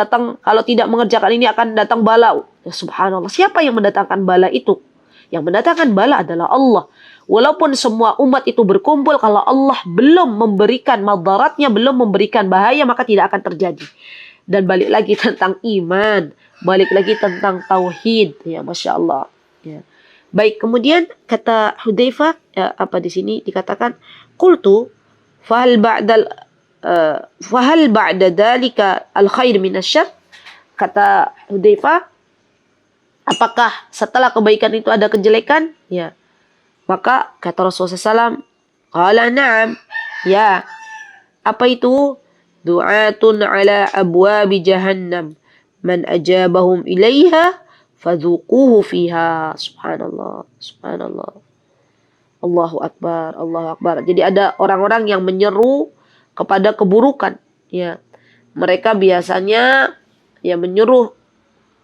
tidak mengerjakan ini akan datang bala. Ya, subhanallah. Siapa yang mendatangkan bala itu? Yang mendatangkan bala adalah Allah. Walaupun semua umat itu berkumpul, kalau Allah belum memberikan madaratnya, belum memberikan bahaya, maka tidak akan terjadi. Dan balik lagi tentang iman, balik lagi tentang tauhid, ya Masya Allah. Ya. Baik, kemudian kata Hudzaifah, apa di sini dikatakan, qultu fahal ba'da dzalika al-khair minasyarr? Kata Hudzaifah, apakah setelah kebaikan itu ada kejelekan? Ya. Maka kata Rasulullah SAW, qala na'am. Ya. Apa itu? Du'atun ala abwabi jahannam. Man ajabahum ilaiha fadhuquhu fiha. Subhanallah. Subhanallah. Allahu Akbar. Allahu Akbar. Jadi ada orang-orang yang menyeru kepada keburukan. Ya. Mereka biasanya ya menyuruh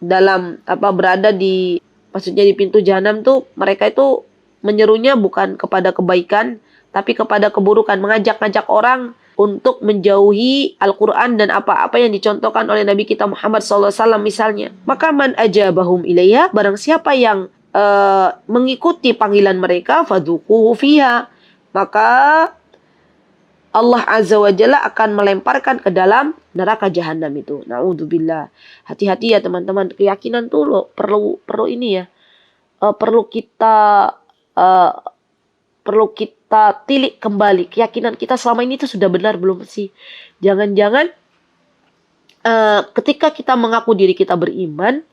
dalam berada di, maksudnya di pintu jahanam tuh, mereka itu menyerunya bukan kepada kebaikan tapi kepada keburukan, mengajak-ngajak orang untuk menjauhi Al-Quran dan apa-apa yang dicontohkan oleh Nabi kita Muhammad SAW misalnya. Maka man ajabahum ilayya, barang siapa yang mengikuti panggilan mereka, fadhuquhu fiha, maka Allah Azza wa Jalla akan melemparkan ke dalam neraka jahanam itu. Na'udzubillah. Hati-hati ya teman-teman. Keyakinan tuh perlu ini ya. Perlu kita perlu kita tilik kembali. Keyakinan kita selama ini itu sudah benar belum sih? Jangan-jangan ketika kita mengaku diri kita beriman,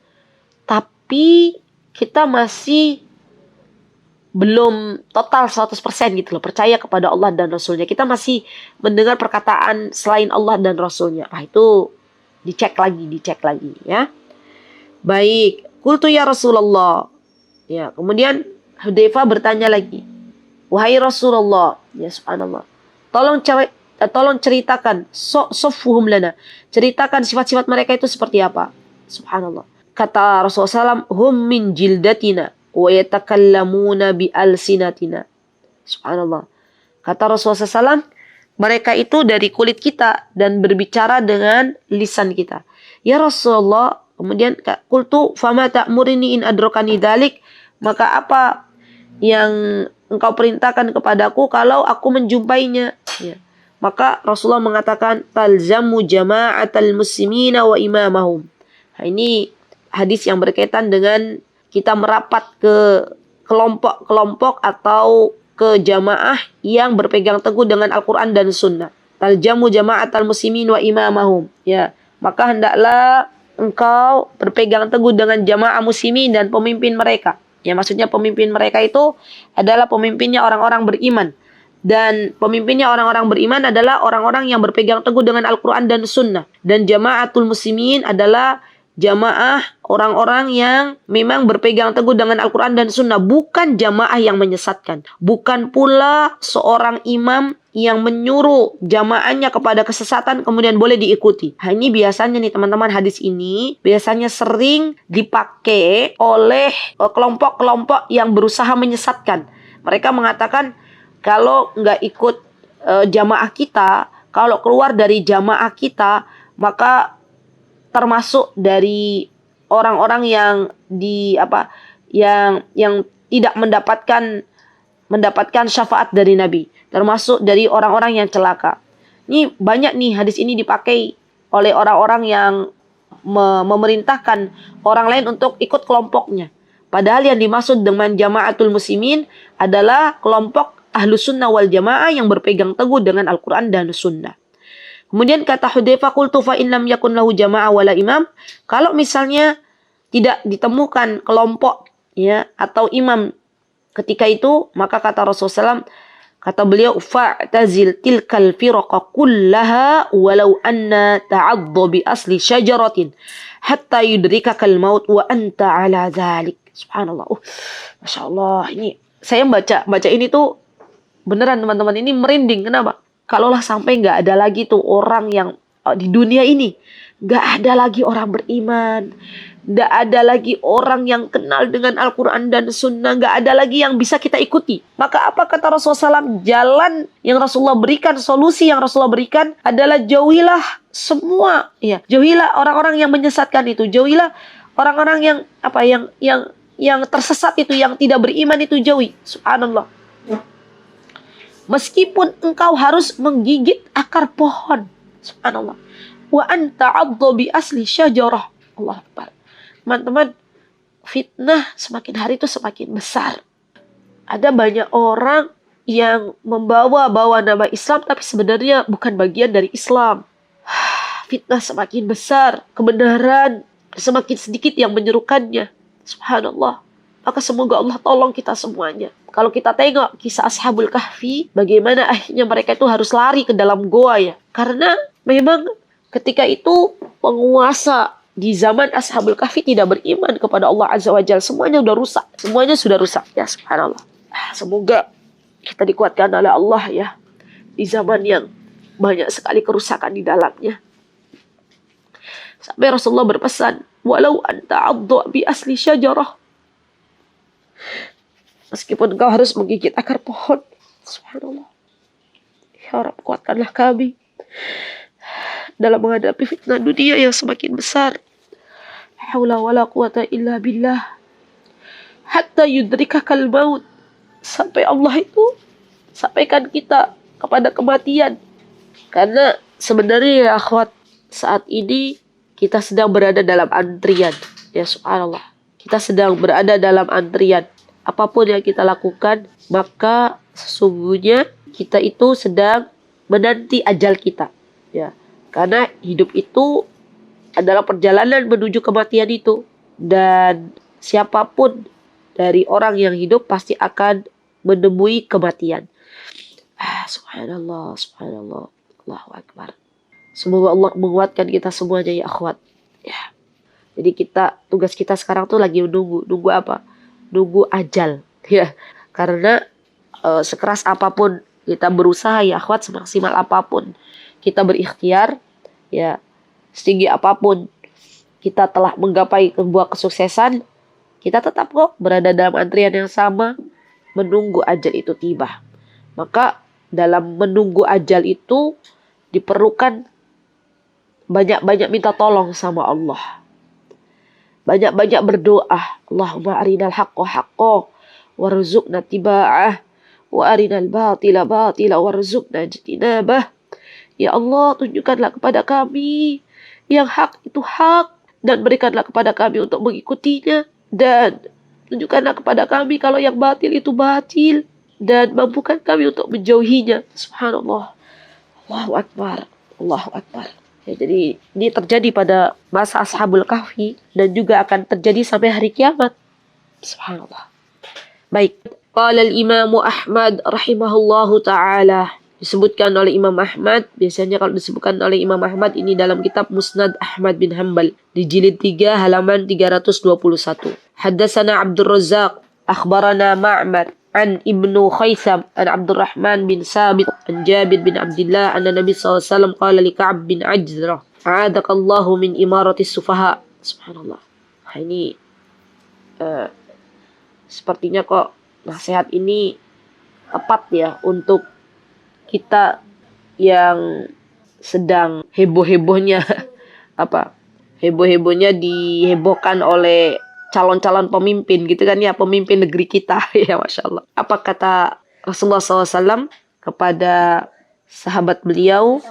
tapi kita masih belum total 100% gitu loh, percaya kepada Allah dan Rasulnya. Kita masih mendengar perkataan selain Allah dan Rasulnya. Nah itu dicek lagi ya. Baik, qultu ya Rasulullah. Ya, kemudian Hudzaifah bertanya lagi. Wahai Rasulullah, ya subhanallah. Tolong ceritakan soffuhum lana. Ceritakan sifat-sifat mereka itu seperti apa? Subhanallah. Kata Rasulullah SAW, hum min jildatina wa yatakallamuna bi alsinatina. Subhanallah. Kata Rasulullah SAW, mereka itu dari kulit kita dan berbicara dengan lisan kita. Ya Rasulullah, kemudian qultu fama ta'murini in adrakani dzalik, maka apa yang engkau perintahkan kepadaku kalau aku menjumpainya? Ya. Maka Rasulullah mengatakan talzamu jama'atal muslimina wa imamahum. Nah, ini hadis yang berkaitan dengan kita merapat ke kelompok-kelompok atau ke jamaah yang berpegang teguh dengan Al-Quran dan Sunnah. Taljamu jama'atal muslimin wa imamahum. Ya, maka hendaklah engkau berpegang teguh dengan jamaah muslimin dan pemimpin mereka. Ya, maksudnya pemimpin mereka itu adalah pemimpinnya orang-orang beriman. Dan pemimpinnya orang-orang beriman adalah orang-orang yang berpegang teguh dengan Al-Quran dan Sunnah. Dan jama'atul muslimin adalah jamaah orang-orang yang memang berpegang teguh dengan Al-Quran dan Sunnah. Bukan jamaah yang menyesatkan. Bukan pula seorang imam yang menyuruh jamaahnya kepada kesesatan kemudian boleh diikuti. Nah, ini biasanya nih teman-teman, hadis ini biasanya sering dipakai oleh kelompok-kelompok yang berusaha menyesatkan. Mereka mengatakan kalau nggak ikut jamaah kita, kalau keluar dari jamaah kita, maka termasuk dari orang-orang yang yang tidak mendapatkan syafaat dari Nabi, termasuk dari orang-orang yang celaka. Ini banyak nih hadis ini dipakai oleh orang-orang yang memerintahkan orang lain untuk ikut kelompoknya. Padahal yang dimaksud dengan jamaatul muslimin adalah kelompok Ahlus Sunnah wal Jamaah yang berpegang teguh dengan Al-Quran dan Sunnah. Kemudian kata Hudzaifah, qultu fa in lam yakun lahu jamaah wala imam. Kalau misalnya tidak ditemukan kelompok ya atau imam ketika itu, maka kata Rasulullah SAW, kata beliau, fa'tazil tilkal firaqa kullaha walau anna ta'addu bi asli syajaratin hatta yudrikakal maut wa anta ala dzalik. Subhanallah. Masya Allah, ini saya baca ini tuh beneran teman-teman, ini merinding. Kenapa? Kalaulah sampai nggak ada lagi tuh orang yang di dunia ini, nggak ada lagi orang beriman, nggak ada lagi orang yang kenal dengan Al-Quran dan Sunnah, nggak ada lagi yang bisa kita ikuti. Maka apa kata Rasulullah SAW? Jalan yang Rasulullah berikan, solusi yang Rasulullah berikan adalah jauhilah semua, ya, jauhilah orang-orang yang menyesatkan itu, jauhilah orang-orang yang tersesat itu, yang tidak beriman itu, jauhi. Subhanallah. Meskipun engkau harus menggigit akar pohon. Subhanallah. Wa anta 'addu bi asli syajarah. Allah Akbar. Teman-teman, fitnah semakin hari itu semakin besar. Ada banyak orang yang membawa nama Islam tapi sebenarnya bukan bagian dari Islam. Fitnah semakin besar, kebenaran semakin sedikit yang menyerukannya. Subhanallah. Maka semoga Allah tolong kita semuanya. Kalau kita tengok kisah Ashabul Kahfi, bagaimana akhirnya mereka itu harus lari ke dalam goa ya. Karena memang ketika itu penguasa di zaman Ashabul Kahfi tidak beriman kepada Allah Azza wa Jalla. Semuanya sudah rusak. Semuanya sudah rusak. Ya subhanallah. Semoga kita dikuatkan oleh Allah ya. Di zaman yang banyak sekali kerusakan di dalamnya. Sampai Rasulullah berpesan, walau anta 'addu bi asli syajarah. Meskipun engkau harus menggigit akar pohon. Subhanallah. Ya Rabb, kuatkanlah kami dalam menghadapi fitnah dunia yang semakin besar. La haula wala quwata illa billah. Hatta yudrikakal maut. Sampai Allah itu sampaikan kita kepada kematian. Karena sebenarnya ya akhwat, saat ini kita sedang berada dalam antrian. Ya subhanallah. Kita sedang berada dalam antrian. Apapun yang kita lakukan, maka sesungguhnya kita itu sedang menanti ajal kita. Ya, karena hidup itu adalah perjalanan menuju kematian itu. Dan siapapun dari orang yang hidup pasti akan menemui kematian. Subhanallah, subhanallah, Allahu Akbar. Semoga Allah menguatkan kita semuanya ya akhwat. Ya. Jadi tugas kita sekarang tuh lagi nunggu apa? Nunggu ajal. Ya, karena sekeras apapun kita berusaha ya akhwat, semaksimal apapun kita berikhtiar, ya, setinggi apapun kita telah menggapai sebuah kesuksesan, kita tetap kok berada dalam antrian yang sama, menunggu ajal itu tiba. Maka dalam menunggu ajal itu diperlukan banyak-banyak minta tolong sama Allah. Banyak-banyak berdoa. Allahumma arinal haqqa haqqa warzuqna tiba'ah wa arinal batila batila warzuqna ijtinabah. Ya Allah, tunjukkanlah kepada kami yang hak itu hak dan berikanlah kepada kami untuk mengikutinya, dan tunjukkanlah kepada kami kalau yang batil itu batil dan mampukan kami untuk menjauhinya. Subhanallah. Allahu Akbar. Allahu Akbar. Ya, jadi ini terjadi pada masa Ashabul Kahfi dan juga akan terjadi sampai hari kiamat. Subhanallah. Baik. Qala al-Imam Ahmad rahimahullahu ta'ala. Disebutkan oleh Imam Ahmad. Biasanya kalau disebutkan oleh Imam Ahmad ini dalam kitab Musnad Ahmad bin Hanbal. Di jilid 3 halaman 321. Haddatsana Abdul Razzaq. Akhbarana Ma'mar. An Ibnu Khaisam an Abdurrahman bin Sabit an Jabir bin Abdullah anna Nabi SAW qala li Ka'ab bin Ajrah a'adakallahu min imaratis sufaha. Subhanallah. Ini sepertinya kok nasihat ini tepat ya untuk kita yang sedang heboh-hebohnya heboh-hebohnya dihebohkan oleh calon-calon pemimpin gitu kan ya, pemimpin negeri kita ya, Masya Allah. Apa kata Rasulullah SAW kepada sahabat beliau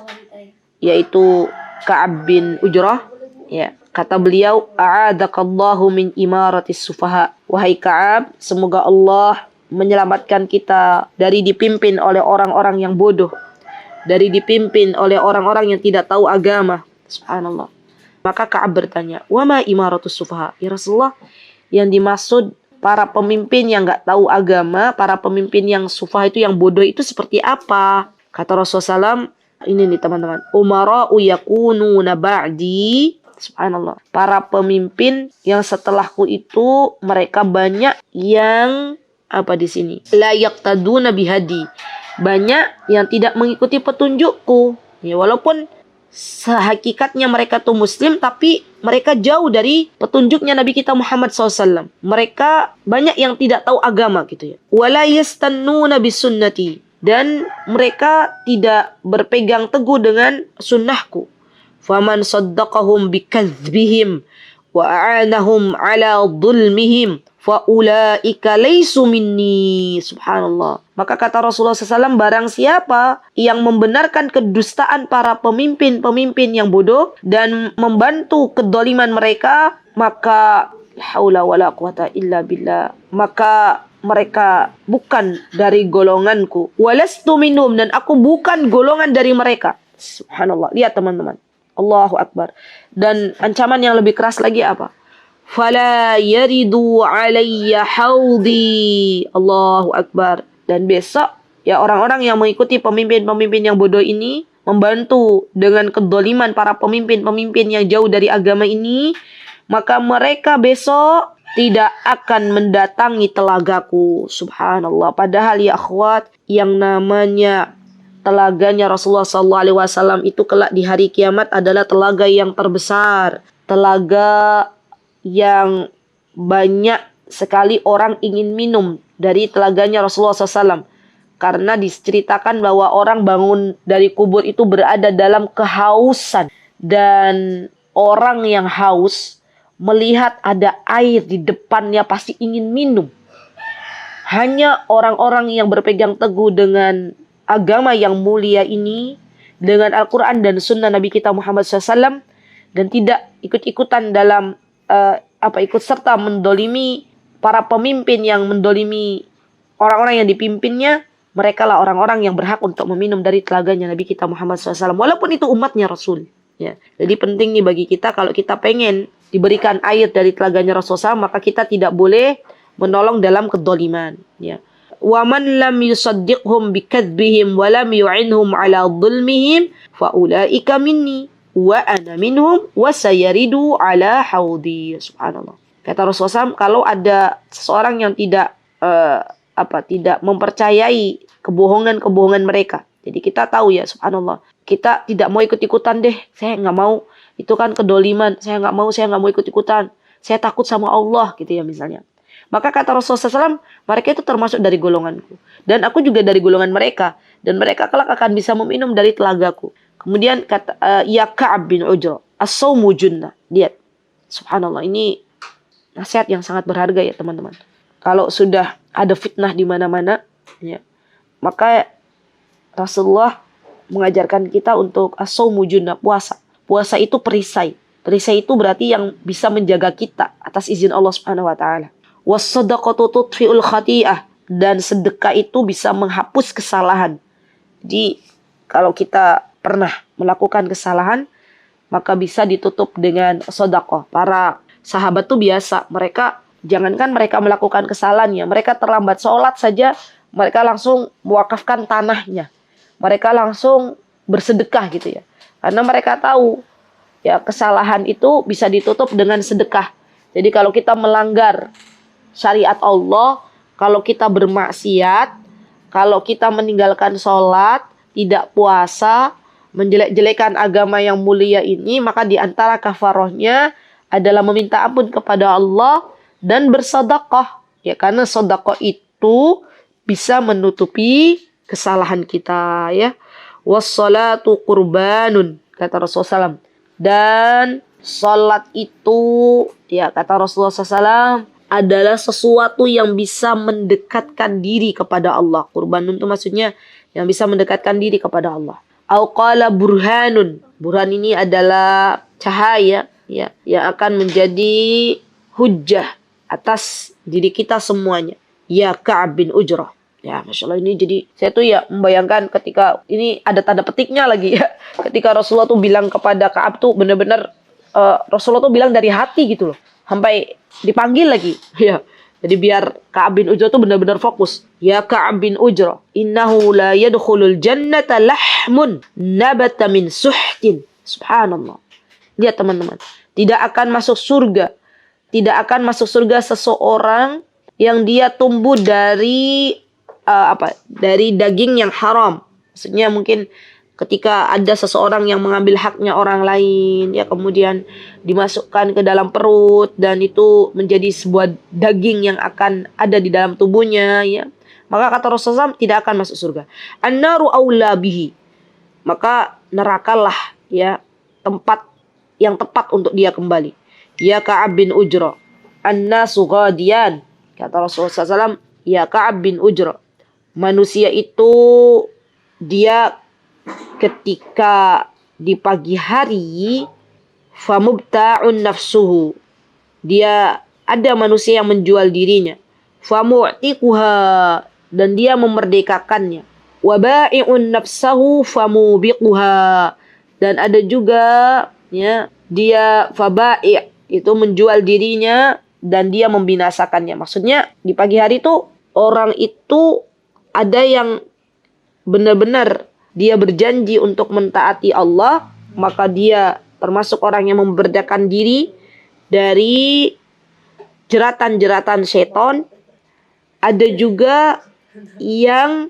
yaitu Ka'ab bin Ujrah, ya, kata beliau, a'adakallahu min imaratis sufaha. Wahai Ka'ab, semoga Allah menyelamatkan kita dari dipimpin oleh orang-orang yang bodoh, dari dipimpin oleh orang-orang yang tidak tahu agama. Subhanallah. Maka Ka'ab bertanya, wama imaratus sufaha? Ya Rasulullah, yang dimaksud para pemimpin yang nggak tahu agama, para pemimpin yang sufaha itu, yang bodoh itu seperti apa? Kata Rasulullah SAW, ini nih teman-teman, umara'u yakununa ba'di. Subhanallah. Para pemimpin yang setelahku itu mereka banyak yang apa di sini? La yaqtaduna bihadi. Banyak yang tidak mengikuti petunjukku. Ya, walaupun sehakikatnya mereka tuh muslim, tapi mereka jauh dari petunjuknya Nabi kita Muhammad SAW. Mereka banyak yang tidak tahu agama gitu ya. Wala yastannuna bisunnati. Dan mereka tidak berpegang teguh dengan sunnahku. Faman saddaqahum bikadzbihim wa a'anahum ala dhulmihim faulaika laysu minni. Subhanallah. Maka kata Rasulullah SAW, barang siapa yang membenarkan kedustaan para pemimpin-pemimpin yang bodoh dan membantu kedoliman mereka, maka haula wala quwata illa billah, maka mereka bukan dari golonganku. Walastu minhum, dan aku bukan golongan dari mereka. Subhanallah. Lihat teman-teman. Allahu Akbar. Dan ancaman yang lebih keras lagi apa? Fala yaridu alayya haudi. Allahu Akbar. Dan besok ya orang-orang yang mengikuti pemimpin-pemimpin yang bodoh ini, membantu dengan kedoliman para pemimpin-pemimpin yang jauh dari agama ini, maka mereka besok tidak akan mendatangi telagaku. Subhanallah. Padahal ya akhwat, yang namanya telaganya Rasulullah SAW itu kelak di hari kiamat adalah telaga yang terbesar. Telaga yang banyak sekali orang ingin minum dari telaganya Rasulullah SAW. Karena diceritakan bahwa orang bangun dari kubur itu berada dalam kehausan. Dan orang yang haus melihat ada air di depannya pasti ingin minum. Hanya orang-orang yang berpegang teguh dengan agama yang mulia ini, dengan Al-Quran dan Sunnah Nabi kita Muhammad SAW, dan tidak ikut-ikutan dalam ikut serta mendolimi para pemimpin yang mendolimi orang-orang yang dipimpinnya, mereka lah orang-orang yang berhak untuk meminum dari telaganya Nabi kita Muhammad SAW. Walaupun itu umatnya Rasul. Ya. Jadi penting nih bagi kita, kalau kita pengen diberikan air dari telaganya Rasulullah SAW, maka kita tidak boleh menolong dalam kedoliman. Ya. Wa man lam yusaddiqhum bikadzbihim wa lam yu'inhum ala dhulmihim fa ulaika minni wa ana minhum wa sayaridu ala haudi. Subhanallah. Kata Rasulullah SAW, kalau ada seseorang yang tidak tidak mempercayai kebohongan-kebohongan mereka. Jadi kita tahu ya, subhanallah, kita tidak mau ikut-ikutan deh. Saya nggak mau, itu kan kedoliman. Saya nggak mau ikut-ikutan. Saya takut sama Allah gitu ya misalnya. Maka kata Rasulullah SAW, mereka itu termasuk dari golonganku. Dan aku juga dari golongan mereka. Dan mereka kelak akan bisa meminum dari telagaku. Kemudian kata ya Ka'ab bin Ujrah, as-sawmu junnah. Lihat, subhanallah, ini nasihat yang sangat berharga ya teman-teman. Kalau sudah ada fitnah di mana-mana, ya, maka Rasulullah mengajarkan kita untuk as-sawmu junnah, puasa. Puasa itu perisai. Perisai itu berarti yang bisa menjaga kita atas izin Allah Subhanahu wa taala. Was-shadaqatu tudfi'ul khati'ah, dan sedekah itu bisa menghapus kesalahan. Jadi kalau kita pernah melakukan kesalahan, maka bisa ditutup dengan sedekah. Para sahabat tuh biasa, mereka jangankan mereka melakukan kesalahan ya, mereka terlambat sholat saja, mereka langsung mewakafkan tanahnya. Mereka langsung bersedekah gitu ya. Karena mereka tahu ya kesalahan itu bisa ditutup dengan sedekah. Jadi kalau kita melanggar syariat Allah, kalau kita bermaksiat, kalau kita meninggalkan sholat, tidak puasa, menjelek-jelekan agama yang mulia ini, maka di antara kafarohnya adalah meminta ampun kepada Allah dan bersedekah. Ya, karena sedekah itu bisa menutupi kesalahan kita ya. Wassalatu qurbanun, kata Rasulullah SAW. Dan salat itu ya, kata Rasulullah SAW, adalah sesuatu yang bisa mendekatkan diri kepada Allah. Qurbanun itu maksudnya yang bisa mendekatkan diri kepada Allah. Au qala burhanun. Burhan ini adalah cahaya ya, yang akan menjadi hujjah atas diri kita semuanya. Ya Ka'ab bin Ujrah. Ya, Masya Allah, ini jadi saya tuh ya membayangkan ketika ini ada tanda petiknya lagi ya. Ketika Rasulullah tuh bilang kepada Ka'ab tuh benar-benar Rasulullah tuh bilang dari hati gitu loh. Sampai dipanggil lagi. Ya. Jadi biar Ka'ab bin Ujrah tuh benar-benar fokus. Ya Ka'ab bin Ujrah, innahu la yadkhulul jannata lahmun nabata min suhtin. Subhanallah. Lihat teman-teman. Tidak akan masuk surga. Tidak akan masuk surga seseorang yang dia tumbuh dari dari daging yang haram. Maksudnya mungkin ketika ada seseorang yang mengambil haknya orang lain, ya kemudian dimasukkan ke dalam perut dan itu menjadi sebuah daging yang akan ada di dalam tubuhnya, ya. Maka kata Rasulullah SAW, tidak akan masuk surga. An-naru aula bihi. Maka nerakalah ya tempat yang tepat untuk dia kembali. Ya Ka'ab bin Ujrah, an-nasu ghadiyan. Kata Rasulullah SAW, ya Ka'ab bin Ujrah, manusia itu dia ketika di pagi hari famubta'un nafsuhu, dia ada manusia yang menjual dirinya, famu'tiquha, dan dia memerdekakannya, waba'i'un nafsahu famubiquha, dan ada juga ya dia fabai' itu menjual dirinya dan dia membinasakannya. Maksudnya di pagi hari itu orang itu ada yang benar-benar dia berjanji untuk mentaati Allah, maka dia termasuk orang yang memberdakan diri dari jeratan-jeratan setan. Ada juga yang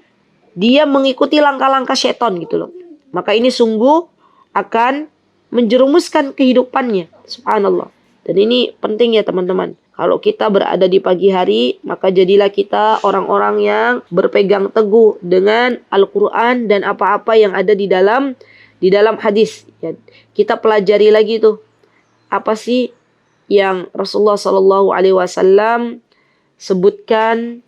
dia mengikuti langkah-langkah setan gitu loh. Maka ini sungguh akan menjerumuskan kehidupannya. Subhanallah. Dan ini penting ya teman-teman. Kalau kita berada di pagi hari, maka jadilah kita orang-orang yang berpegang teguh dengan Al-Quran dan apa-apa yang ada di dalam hadis. Ya, kita pelajari lagi tuh, apa sih yang Rasulullah SAW sebutkan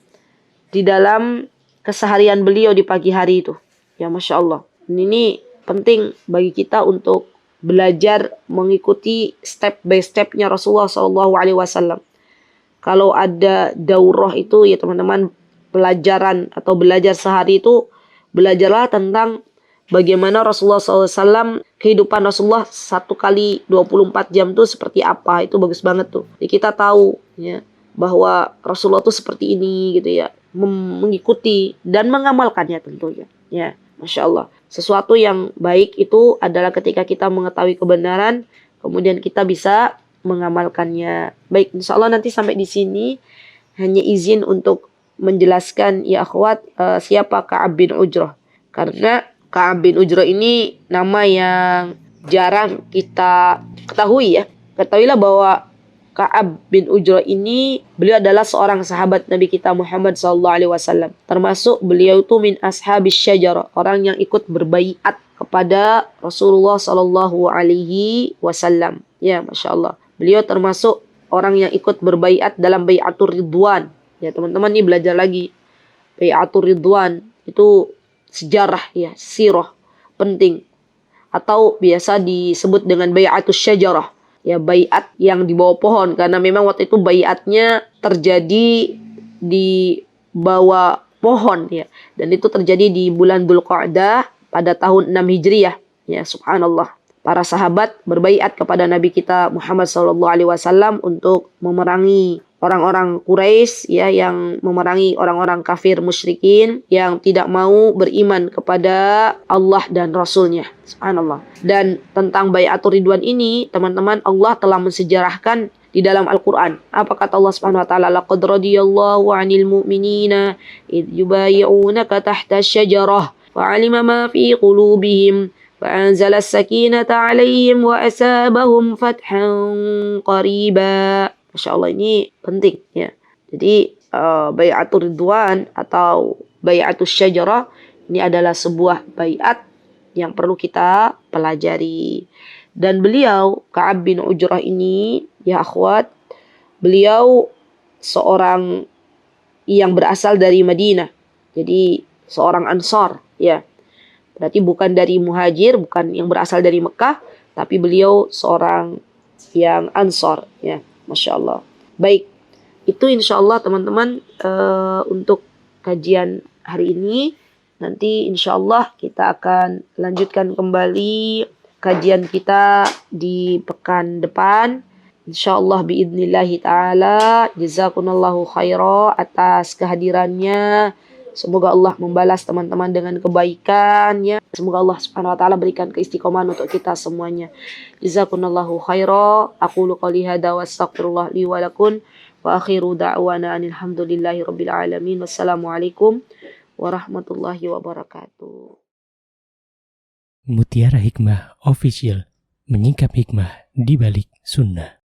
di dalam keseharian beliau di pagi hari itu. Ya Masya Allah. Ini penting bagi kita untuk belajar mengikuti step by stepnya Rasulullah SAW. Kalau ada daurah itu ya teman-teman pelajaran atau belajar sehari itu, belajarlah tentang bagaimana Rasulullah SAW, kehidupan Rasulullah 1 kali 24 jam itu seperti apa. Itu bagus banget tuh. Jadi kita tahu ya bahwa Rasulullah tuh seperti ini gitu ya, mengikuti dan mengamalkannya tentunya. Ya, Masya Allah. Sesuatu yang baik itu adalah ketika kita mengetahui kebenaran, kemudian kita bisa mengamalkannya. Baik, insya Allah nanti sampai di sini hanya izin untuk menjelaskan ya akhwat, siapa Ka'ab bin Ujrah. Karena Ka'ab bin Ujrah ini nama yang jarang kita ketahui ya. Ketahuilah bahwa Ka'ab bin Ujrah ini, beliau adalah seorang sahabat Nabi kita Muhammad SAW. Termasuk beliau itu min ashabis syajarah, orang yang ikut berbaiat kepada Rasulullah SAW. Ya, Masya Allah. Beliau termasuk orang yang ikut berbaiat dalam bai'atur ridwan. Ya, teman-teman ini belajar lagi. Bai'atur ridwan itu sejarah ya, sirah penting. Atau biasa disebut dengan bai'atus syajarah. Ya, baiat yang di bawah pohon, karena memang waktu itu baiatnya terjadi di bawah pohon ya, dan itu terjadi di bulan Dzulqa'dah pada tahun 6 Hijriah ya. Subhanallah, para sahabat berbaiat kepada Nabi kita Muhammad SAW untuk memerangi orang-orang Quraisy ya, yang memerangi orang-orang kafir musyrikin yang tidak mau beriman kepada Allah dan Rasulnya. Subhanallah. Dan tentang bai'atur ridwan ini, teman-teman, Allah telah mensejarahkan di dalam Al-Quran. Apa kata Allah Subhanahu wa taala? Laqad radiyallahu 'anil mu'minina id yubayyi'unaka tahta asy-syajarah fa'alima ma fi qulubihim fa'anzala as-sakinata 'alaihim wa asabahum fathan qariba. Masya Allah, ini penting ya. Jadi bai'atur ridwan atau bai'atus syajarah ini adalah sebuah bai'at yang perlu kita pelajari. Dan beliau, Ka'ab bin Ujrah ini, ya akhwat, beliau seorang yang berasal dari Madinah. Jadi seorang Ansar ya. Berarti bukan dari muhajir, bukan yang berasal dari Mekah, tapi beliau seorang yang Ansar ya. Masya Allah. Baik, itu insya Allah teman-teman untuk kajian hari ini. Nanti insya Allah kita akan lanjutkan kembali kajian kita di pekan depan. Insya Allah biidnillahi ta'ala. Jazakumullahu khaira atas kehadirannya. Semoga Allah membalas teman-teman dengan kebaikan ya. Semoga Allah Subhanahu wa taala berikan keistiqomahan untuk kita semuanya. Jazakumullahu khaira. Aqulu qouli hadza wa astaghfirullah li wa lakum wa akhiru da'wana alhamdulillahi rabbil alamin. Wassalamualaikum warahmatullahi wabarakatuh. Mutiara Hikmah Official, menyingkap hikmah di balik sunnah.